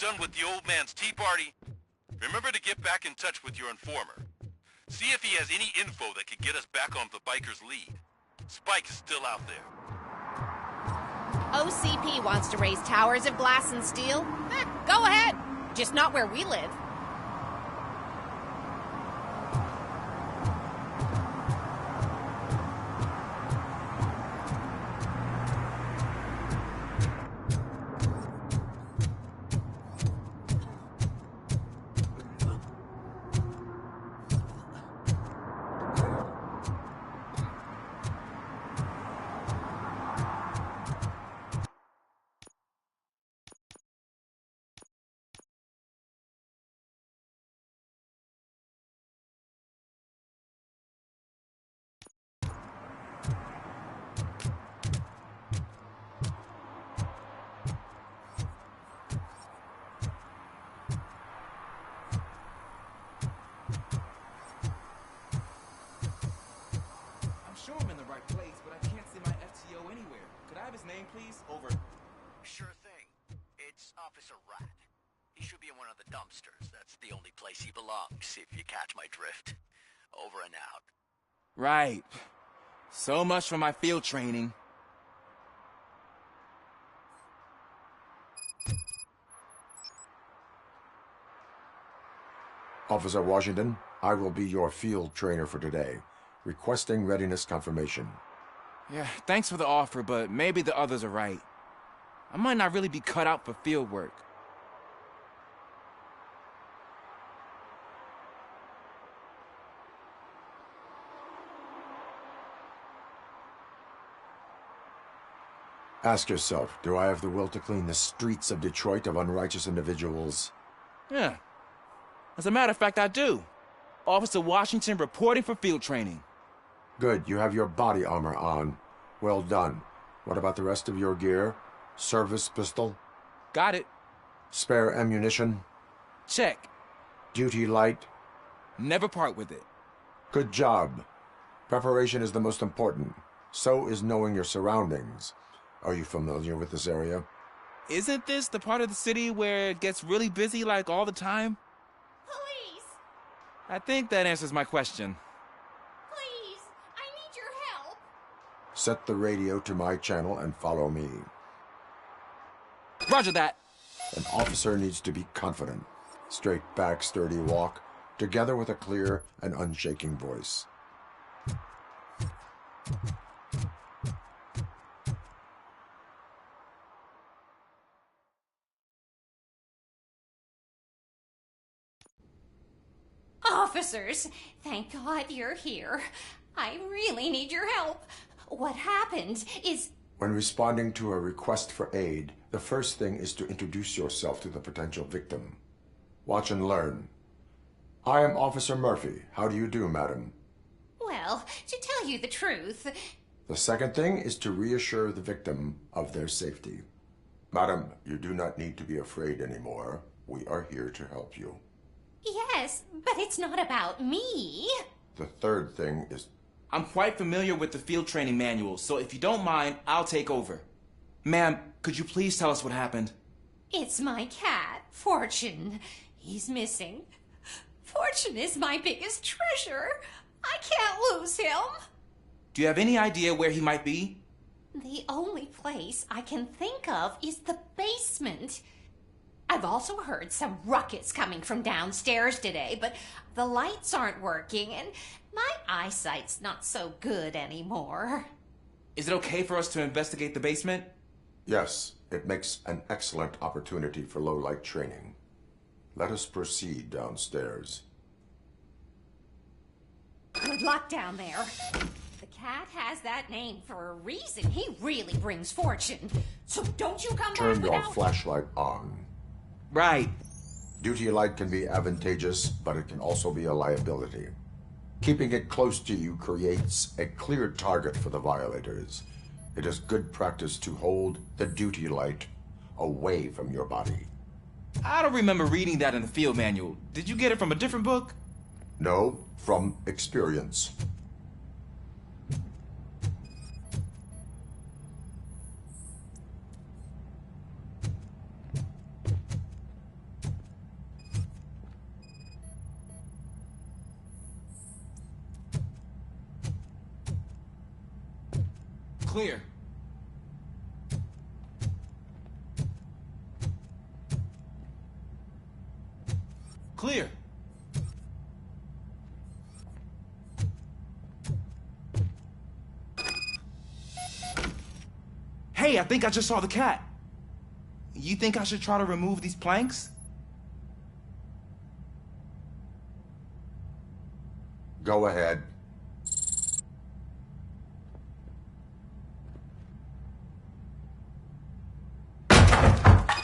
done with the old man's tea party, remember to get back in touch with your informer. See if he has any info that could get us back on the biker's lead. Spike is still out there. OCP wants to raise towers of glass and steel? Go ahead. Just not where we live. Sure I'm in the right place, but I can't see my FTO anywhere. Could I have his name, please? Over. Sure thing. It's Officer Rat. He should be in one of the dumpsters. That's the only place he belongs, if you catch my drift. Over and out. Right. So much for my field training. Officer Washington, I will be your field trainer for today. Requesting readiness confirmation. Yeah, thanks for the offer, but maybe the others are right. I might not really be cut out for field work. Ask yourself, do I have the will to clean the streets of Detroit of unrighteous individuals? Yeah. As a matter of fact, I do. Officer Washington reporting for field training. Good, you have your body armor on. Well done. What about the rest of your gear? Service pistol? Got it. Spare ammunition? Check. Duty light? Never part with it. Good job. Preparation is the most important. So is knowing your surroundings. Are you familiar with this area? Isn't this the part of the city where it gets really busy like all the time? Police! I think that answers my question. Please! I need your help! Set the radio to my channel and follow me. Roger that. An officer needs to be confident. Straight back, sturdy walk, together with a clear and unshaking voice. Officers, thank God you're here. I really need your help. What happened is... When responding to a request for aid, the first thing is to introduce yourself to the potential victim. Watch and learn. I am Officer Murphy. How do you do, madam? Well, to tell you the truth... The second thing is to reassure the victim of their safety. Madam, you do not need to be afraid anymore. We are here to help you. Yes, but it's not about me. The third thing is... I'm quite familiar with the field training manual, so if you don't mind, I'll take over. Ma'am, could you please tell us what happened? It's my cat, Fortune. He's missing. Fortune is my biggest treasure. I can't lose him. Do you have any idea where he might be? The only place I can think of is the basement. I've also heard some ruckus coming from downstairs today, but the lights aren't working and my eyesight's not so good anymore. Is it okay for us to investigate the basement? Yes, it makes an excellent opportunity for low-light training. Let us proceed downstairs. Good luck down there. The cat has that name for a reason. He really brings fortune. So don't you come Turn back your without... flashlight on. Right. Duty light can be advantageous, but it can also be a liability. Keeping it close to you creates a clear target for the violators. It is good practice to hold the duty light away from your body. I don't remember reading that in the field manual. Did you get it from a different book? No, from experience. clear. Clear. Hey, I think I just saw the cat. You think I should try to remove these planks? Go ahead.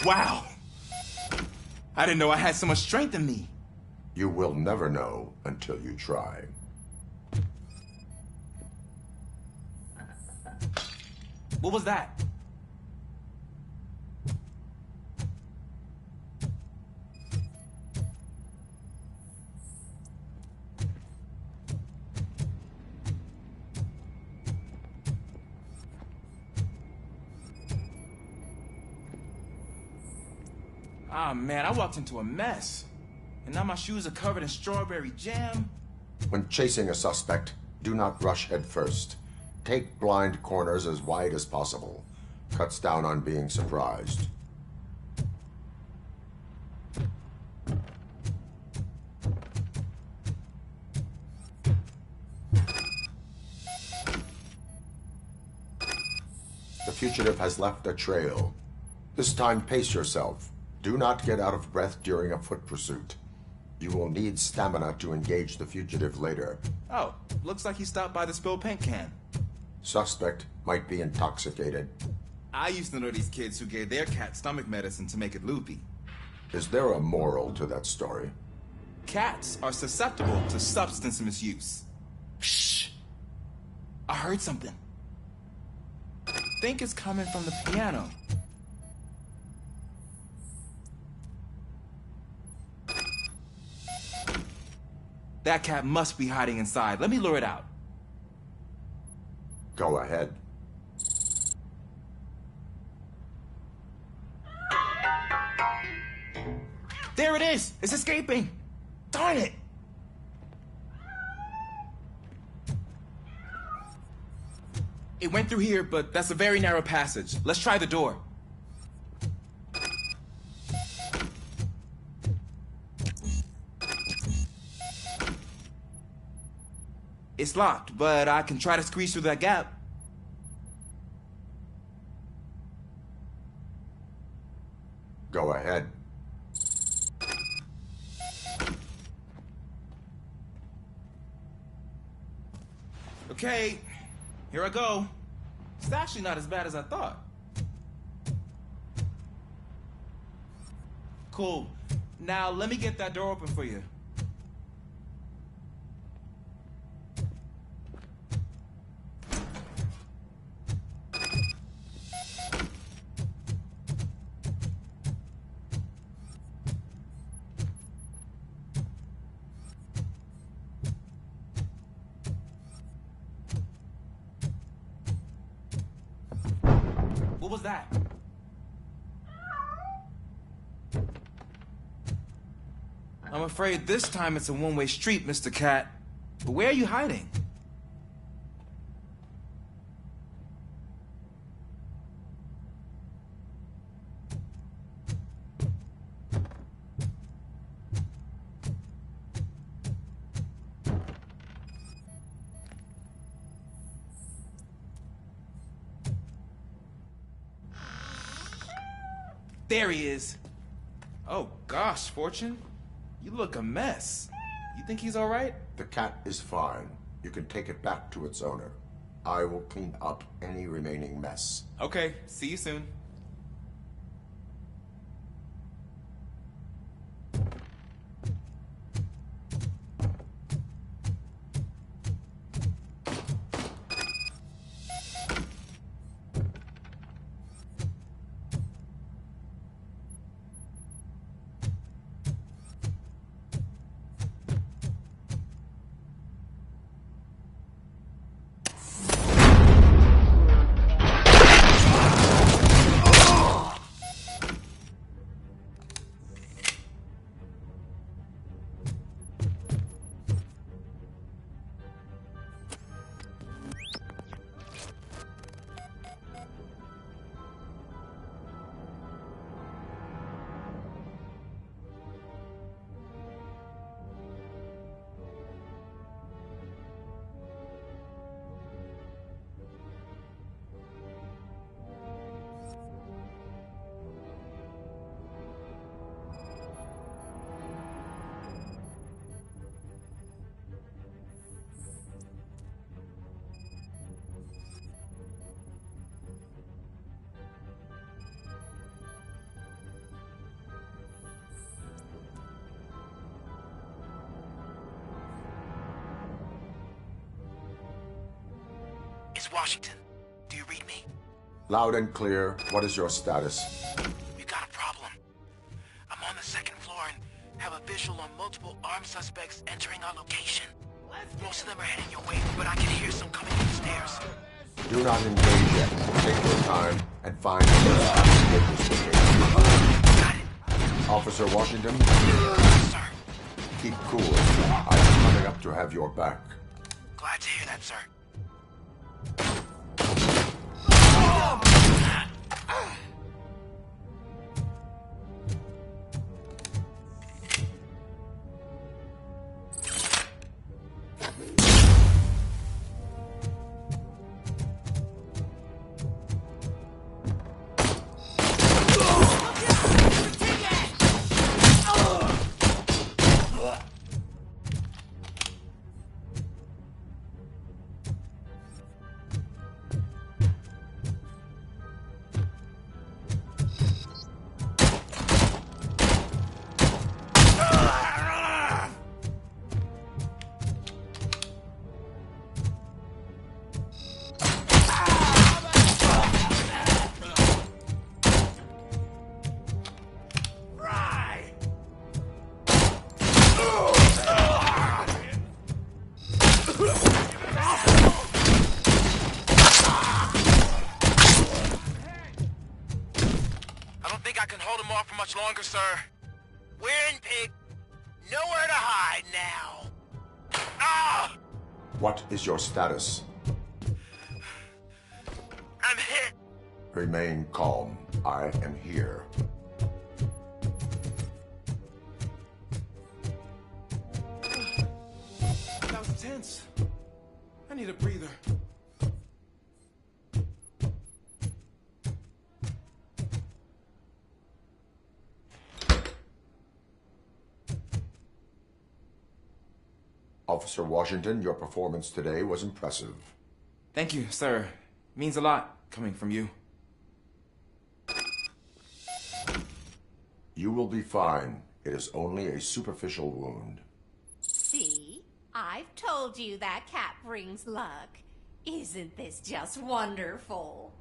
Wow. I didn't know I had so much strength in me. You will never know until you try. What was that? Ah, man, I walked into a mess. And now my shoes are covered in strawberry jam. When chasing a suspect, do not rush head first. Take blind corners as wide as possible. Cuts down on being surprised. The fugitive has left a trail. This time, pace yourself. Do not get out of breath during a foot pursuit. You will need stamina to engage the fugitive later. Oh, looks like he stopped by the spilled paint can. Suspect might be intoxicated. I used to know these kids who gave their cat stomach medicine to make it loopy. Is there a moral to that story? Cats are susceptible to substance misuse. Shh! I heard something. I think it's coming from the piano. That cat must be hiding inside. Let me lure it out. Go ahead. There it is! It's escaping! Darn it! It went through here, but that's a very narrow passage. Let's try the door. It's locked, but I can try to squeeze through that gap. Go ahead. Okay, here I go. It's actually not as bad as I thought. Cool. Now let me get that door open for you. What was that? I'm afraid this time it's a one-way street, Mr. Cat. But where are you hiding? There he is. Oh gosh, Fortune. You look a mess. You think he's all right? The cat is fine. You can take it back to its owner. I will clean up any remaining mess. Okay, see you soon. is Washington. Do you read me? Loud and clear. What is your status? We've got a problem. I'm on the second floor and have a visual on multiple armed suspects entering our location. Most of them are heading your way, but I can hear some coming up the stairs. Do not engage yet. Take your time and find the first Got it. Officer Washington? Sir. Keep cool. I am coming up to have your back. Glad to hear that, sir. Longer, sir. We're in pig. Nowhere to hide now. Ah! What is your status? I'm hit. Remain calm. I am here. That was tense. I need a breather. Officer Washington, your performance today was impressive. Thank you, sir. Means a lot coming from you. You will be fine. It is only a superficial wound. See? I've told you that cat brings luck. Isn't this just wonderful?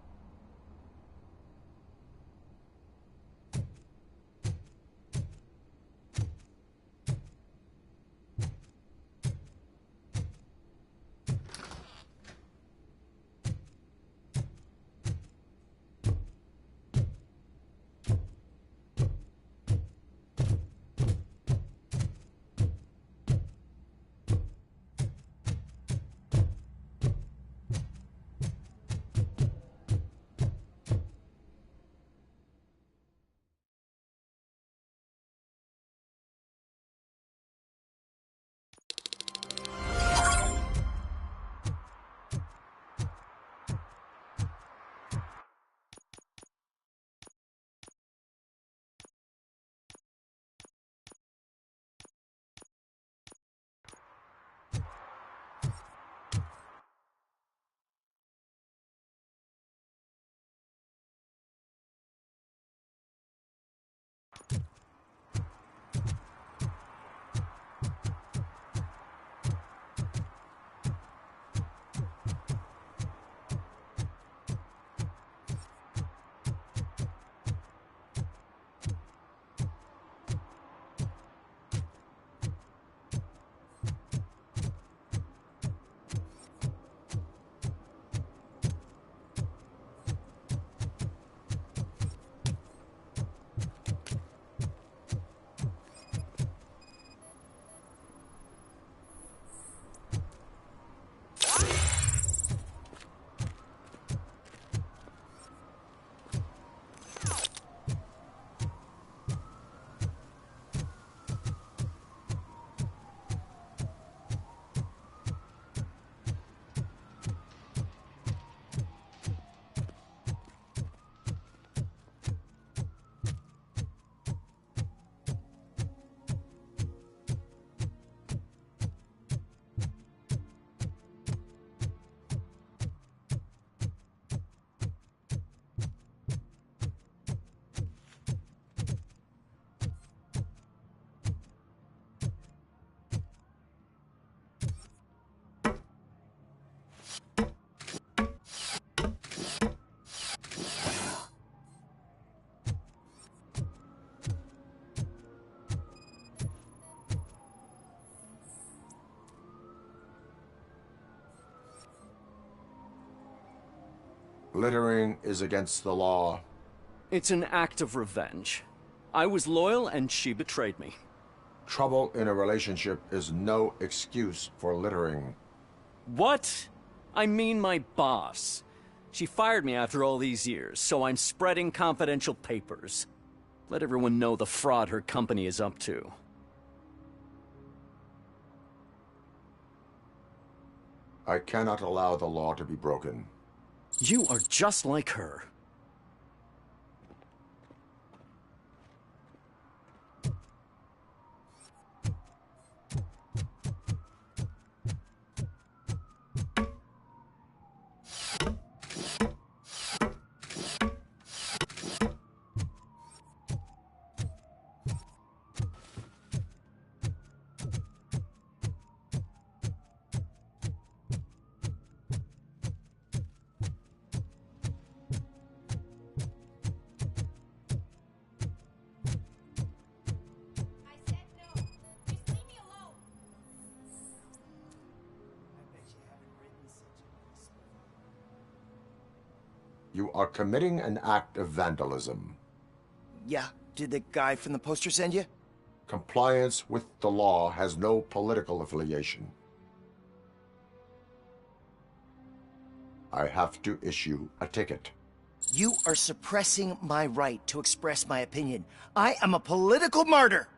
Littering is against the law. It's an act of revenge. I was loyal and she betrayed me. Trouble in a relationship is no excuse for littering. What? I mean my boss. She fired me after all these years, so I'm spreading confidential papers. Let everyone know the fraud her company is up to. I cannot allow the law to be broken. You are just like her. You are committing an act of vandalism. Yeah, did the guy from the poster send you? Compliance with the law has no political affiliation. I have to issue a ticket. You are suppressing my right to express my opinion. I am a political martyr!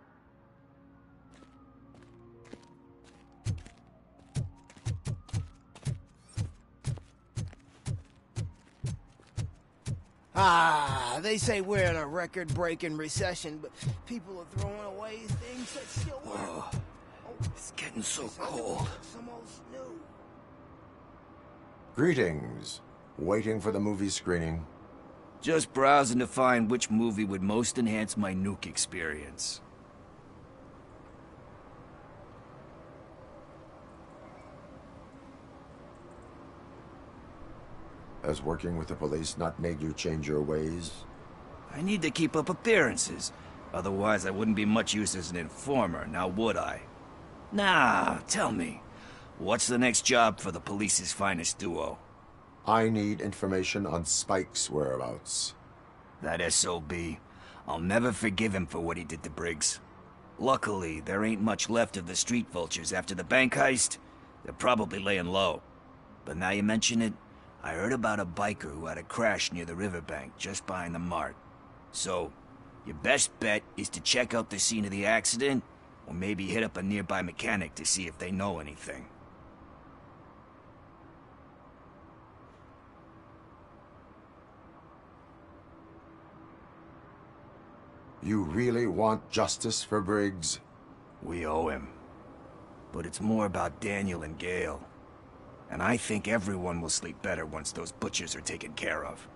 Ah, they say we're in a record-breaking recession, but people are throwing away things that still work. Oh, it's getting so cold. Greetings. Waiting for the movie screening. Just browsing to find which movie would most enhance my nuke experience. Has working with the police not made you change your ways? I need to keep up appearances. Otherwise, I wouldn't be much use as an informer, now would I? Nah, tell me. What's the next job for the police's finest duo? I need information on Spike's whereabouts. That SOB. I'll never forgive him for what he did to Briggs. Luckily, there ain't much left of the street vultures after the bank heist. They're probably laying low. But now you mention it, I heard about a biker who had a crash near the riverbank just behind the mart. So, your best bet is to check out the scene of the accident, or maybe hit up a nearby mechanic to see if they know anything. You really want justice for Briggs? We owe him. But it's more about Daniel and Gale. And I think everyone will sleep better once those butchers are taken care of.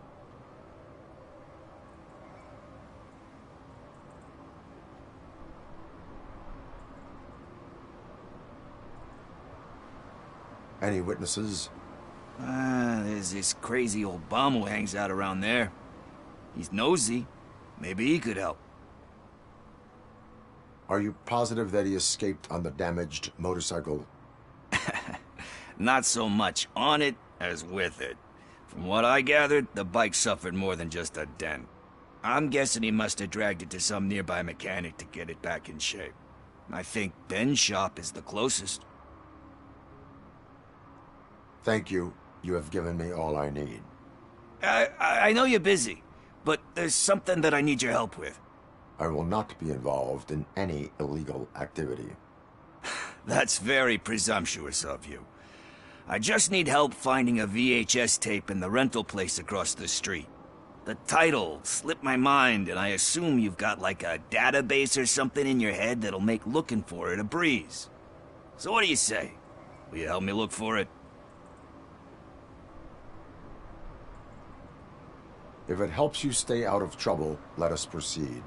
Any witnesses? There's this crazy old bum who hangs out around there. He's nosy. Maybe he could help. Are you positive that he escaped on the damaged motorcycle? Not so much on it as with it. From what I gathered, the bike suffered more than just a dent. I'm guessing he must have dragged it to some nearby mechanic to get it back in shape. I think Ben's shop is the closest. Thank you. You have given me all I need. I know you're busy, but there's something that I need your help with. I will not be involved in any illegal activity. That's very presumptuous of you. I just need help finding a VHS tape in the rental place across the street. The title slipped my mind, and I assume you've got like a database or something in your head that'll make looking for it a breeze. So what do you say? Will you help me look for it? If it helps you stay out of trouble, let us proceed.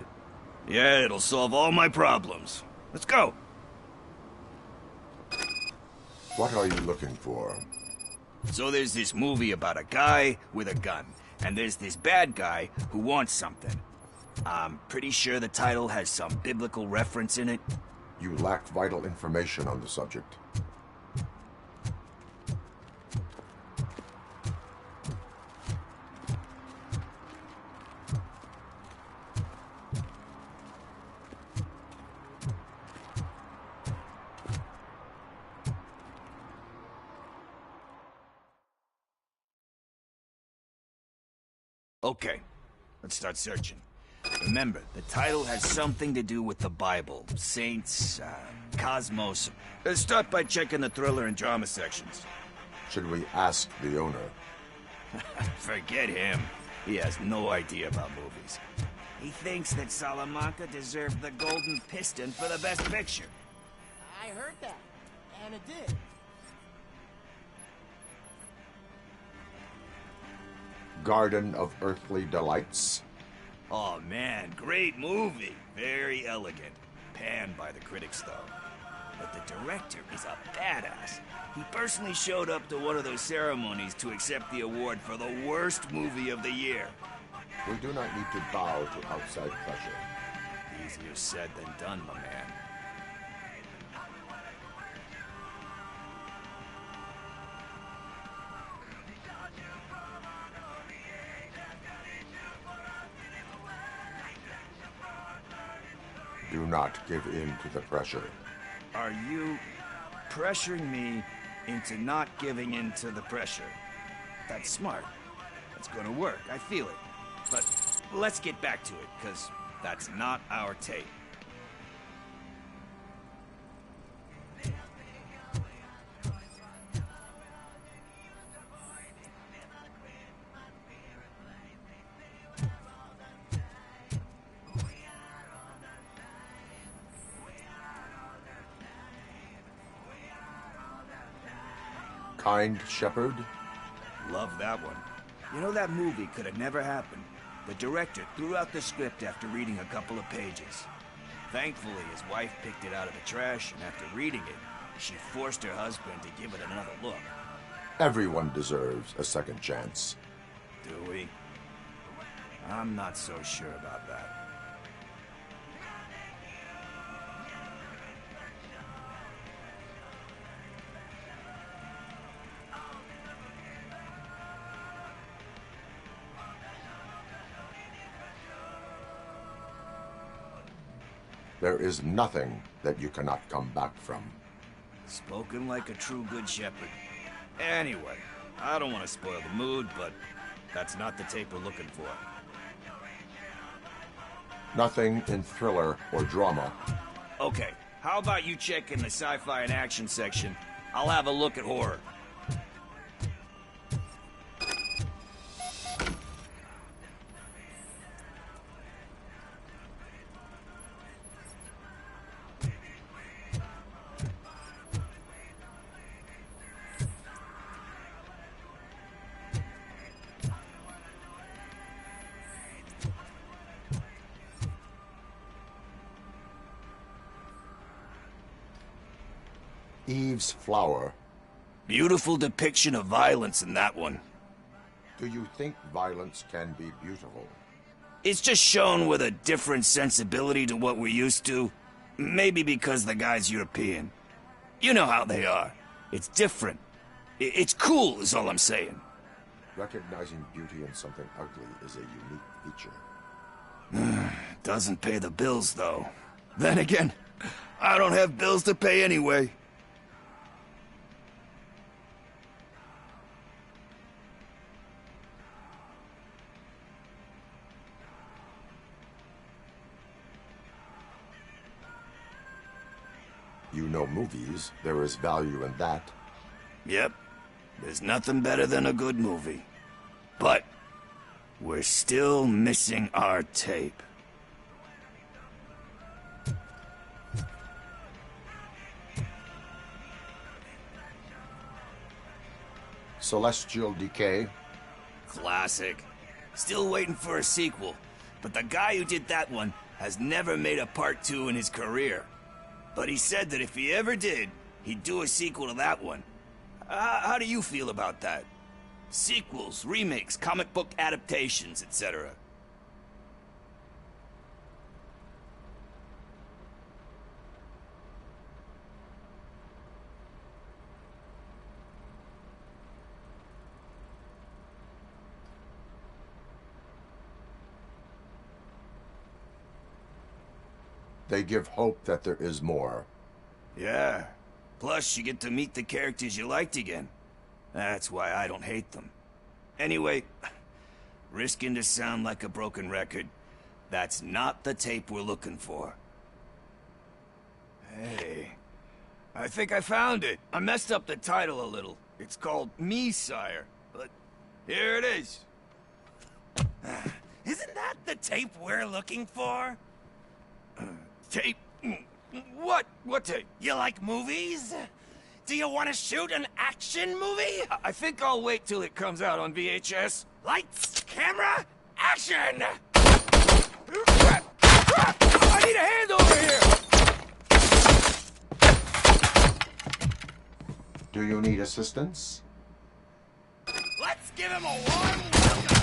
Yeah, it'll solve all my problems. Let's go. What are you looking for? So there's this movie about a guy with a gun, and there's this bad guy who wants something. I'm pretty sure the title has some biblical reference in it. You lack vital information on the subject. Okay, let's start searching. Remember, the title has something to do with the Bible, saints, cosmos. Let's start by checking the thriller and drama sections. Should we ask the owner? Forget him. He has no idea about movies. He thinks that Salamanca deserved the Golden Piston for the Best Picture. I heard that, and it did. Garden of Earthly Delights? Oh man, great movie. Very elegant. Panned by the critics though. But the director is a badass. He personally showed up to one of those ceremonies to accept the award for the worst movie of the year. We do not need to bow to outside pressure. Easier said than done, my man. Do not give in to the pressure. Are you pressuring me into not giving in to the pressure? That's smart. That's gonna work. I feel it. But let's get back to it, because that's not our tape. Kind Shepherd? Love that one. You know, that movie could have never happened. The director threw out the script after reading a couple of pages. Thankfully, his wife picked it out of the trash, and after reading it, she forced her husband to give it another look. Everyone deserves a second chance. Do we? I'm not so sure about that. There is nothing that you cannot come back from. Spoken like a true good shepherd. Anyway, I don't want to spoil the mood, but that's not the tape we're looking for. Nothing in thriller or drama. Okay, how about you check in the sci-fi and action section? I'll have a look at horror. Eve's Flower. Beautiful depiction of violence in that one. Do you think violence can be beautiful? It's just shown with a different sensibility to what we're used to. Maybe because the guy's European. You know how they are. It's different. It's cool, is all I'm saying. Recognizing beauty in something ugly is a unique feature. Doesn't pay the bills, though. Then again, I don't have bills to pay anyway. You know movies. There is value in that. Yep. There's nothing better than a good movie. But we're still missing our tape. Celestial Decay. Classic. Still waiting for a sequel. But the guy who did that one has never made a part 2 in his career. But he said that if he ever did, he'd do a sequel to that one. How do you feel about that? Sequels, remakes, comic book adaptations, etc. They give hope that there is more. Yeah. Plus, you get to meet the characters you liked again. That's why I don't hate them. Anyway, Risking to sound like a broken record, that's not the tape we're looking for. Hey, I think I found it. I messed up the title a little. It's called Me, Sire, but here it is. Isn't that the tape we're looking for? Tape? What? What tape? You like movies? Do you want to shoot an action movie? I think I'll wait till it comes out on VHS. Lights, camera, action! Crap! Crap! I need a hand over here! Do you need assistance? Let's give him a warm welcome!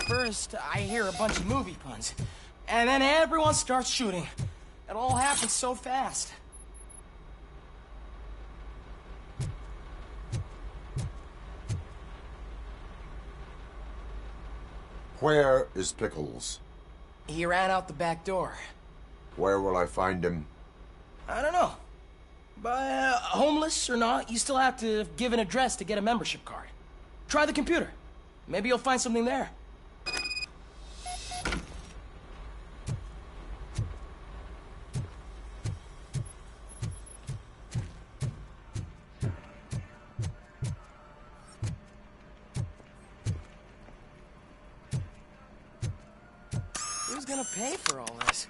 First, I hear a bunch of movie puns, and then everyone starts shooting. It all happens so fast. Where is Pickles? He ran out the back door. Where will I find him? I don't know. But homeless or not, you still have to give an address to get a membership card. Try the computer. Maybe you'll find something there. Who's gonna pay for all this?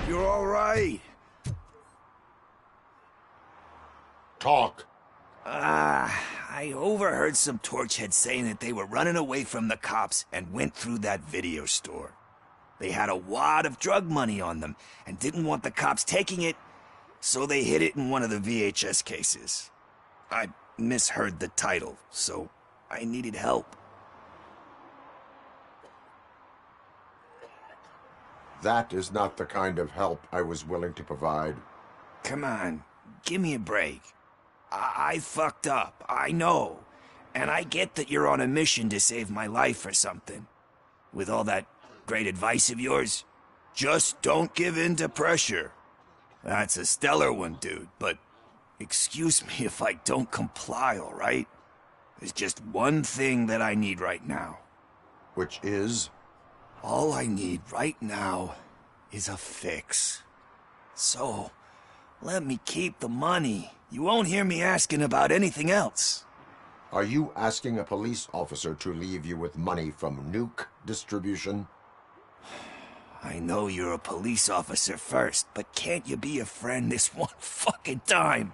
You're all right. Talk. I overheard some torchheads saying that they were running away from the cops and went through that video store. They had a wad of drug money on them and didn't want the cops taking it, so they hid it in one of the VHS cases. I misheard the title, so I needed help. That is not the kind of help I was willing to provide. Come on, give me a break. I fucked up, I know. And I get that you're on a mission to save my life or something. With all that great advice of yours, just don't give in to pressure. That's a stellar one, dude, but excuse me if I don't comply, all right? There's just one thing that I need right now. Which is? All I need right now is a fix. So, let me keep the money. You won't hear me asking about anything else. Are you asking a police officer to leave you with money from nuke distribution? I know you're a police officer first, but can't you be a friend this one fucking time?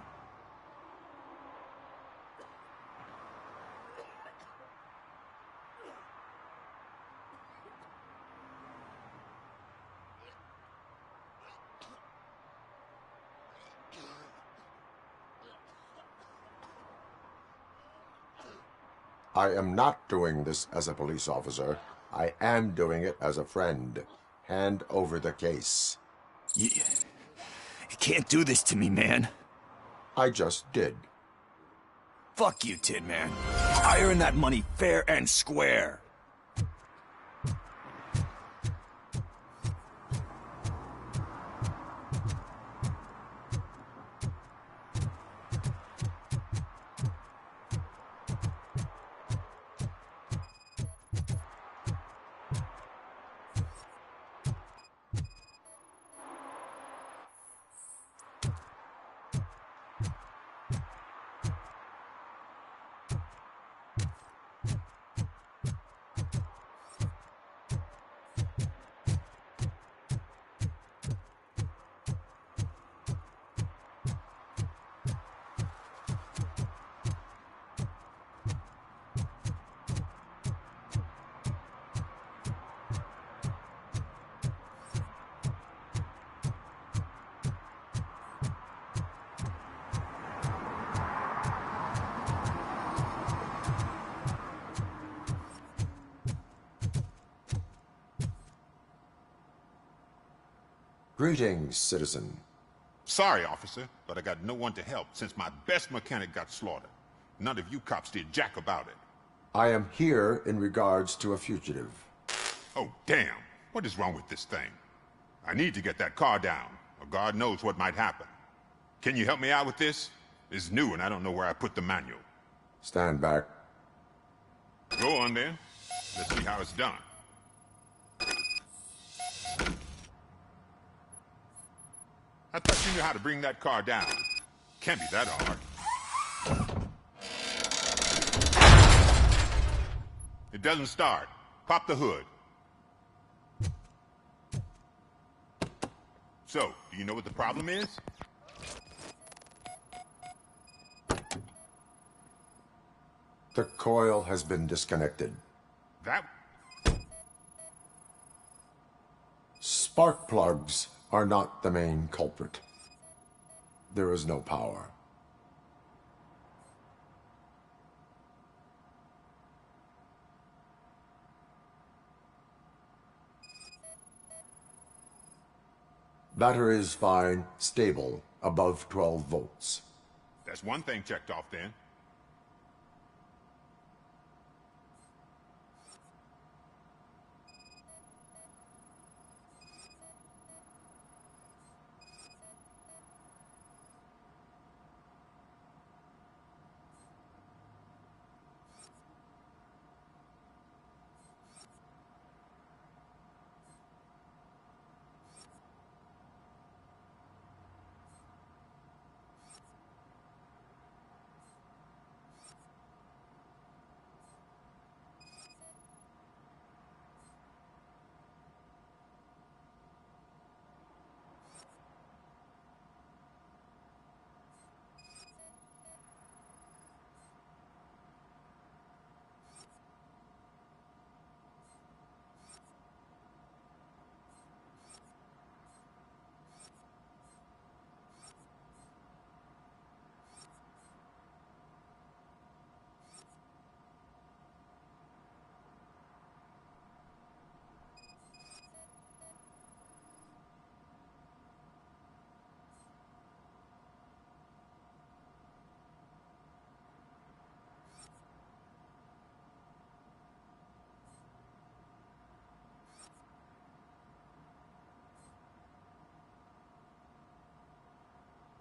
I am not doing this as a police officer. I am doing it as a friend. Hand over the case. You can't do this to me, man. I just did. Fuck you, Tin Man. I earn that money fair and square. Greetings, citizen. Sorry, officer, but I got no one to help since my best mechanic got slaughtered. None of you cops did jack about it. I am here in regards to a fugitive. Oh, damn. What is wrong with this thing? I need to get that car down, or God knows what might happen. Can you help me out with this? It's new and I don't know where I put the manual. Stand back. Go on then. Let's see how it's done. I thought you knew how to bring that car down. Can't be that hard. It doesn't start. Pop the hood. So, do you know what the problem is? The coil has been disconnected. That... Spark plugs are not the main culprit. There is no power. Battery is fine, stable, above 12 volts. That's one thing checked off then.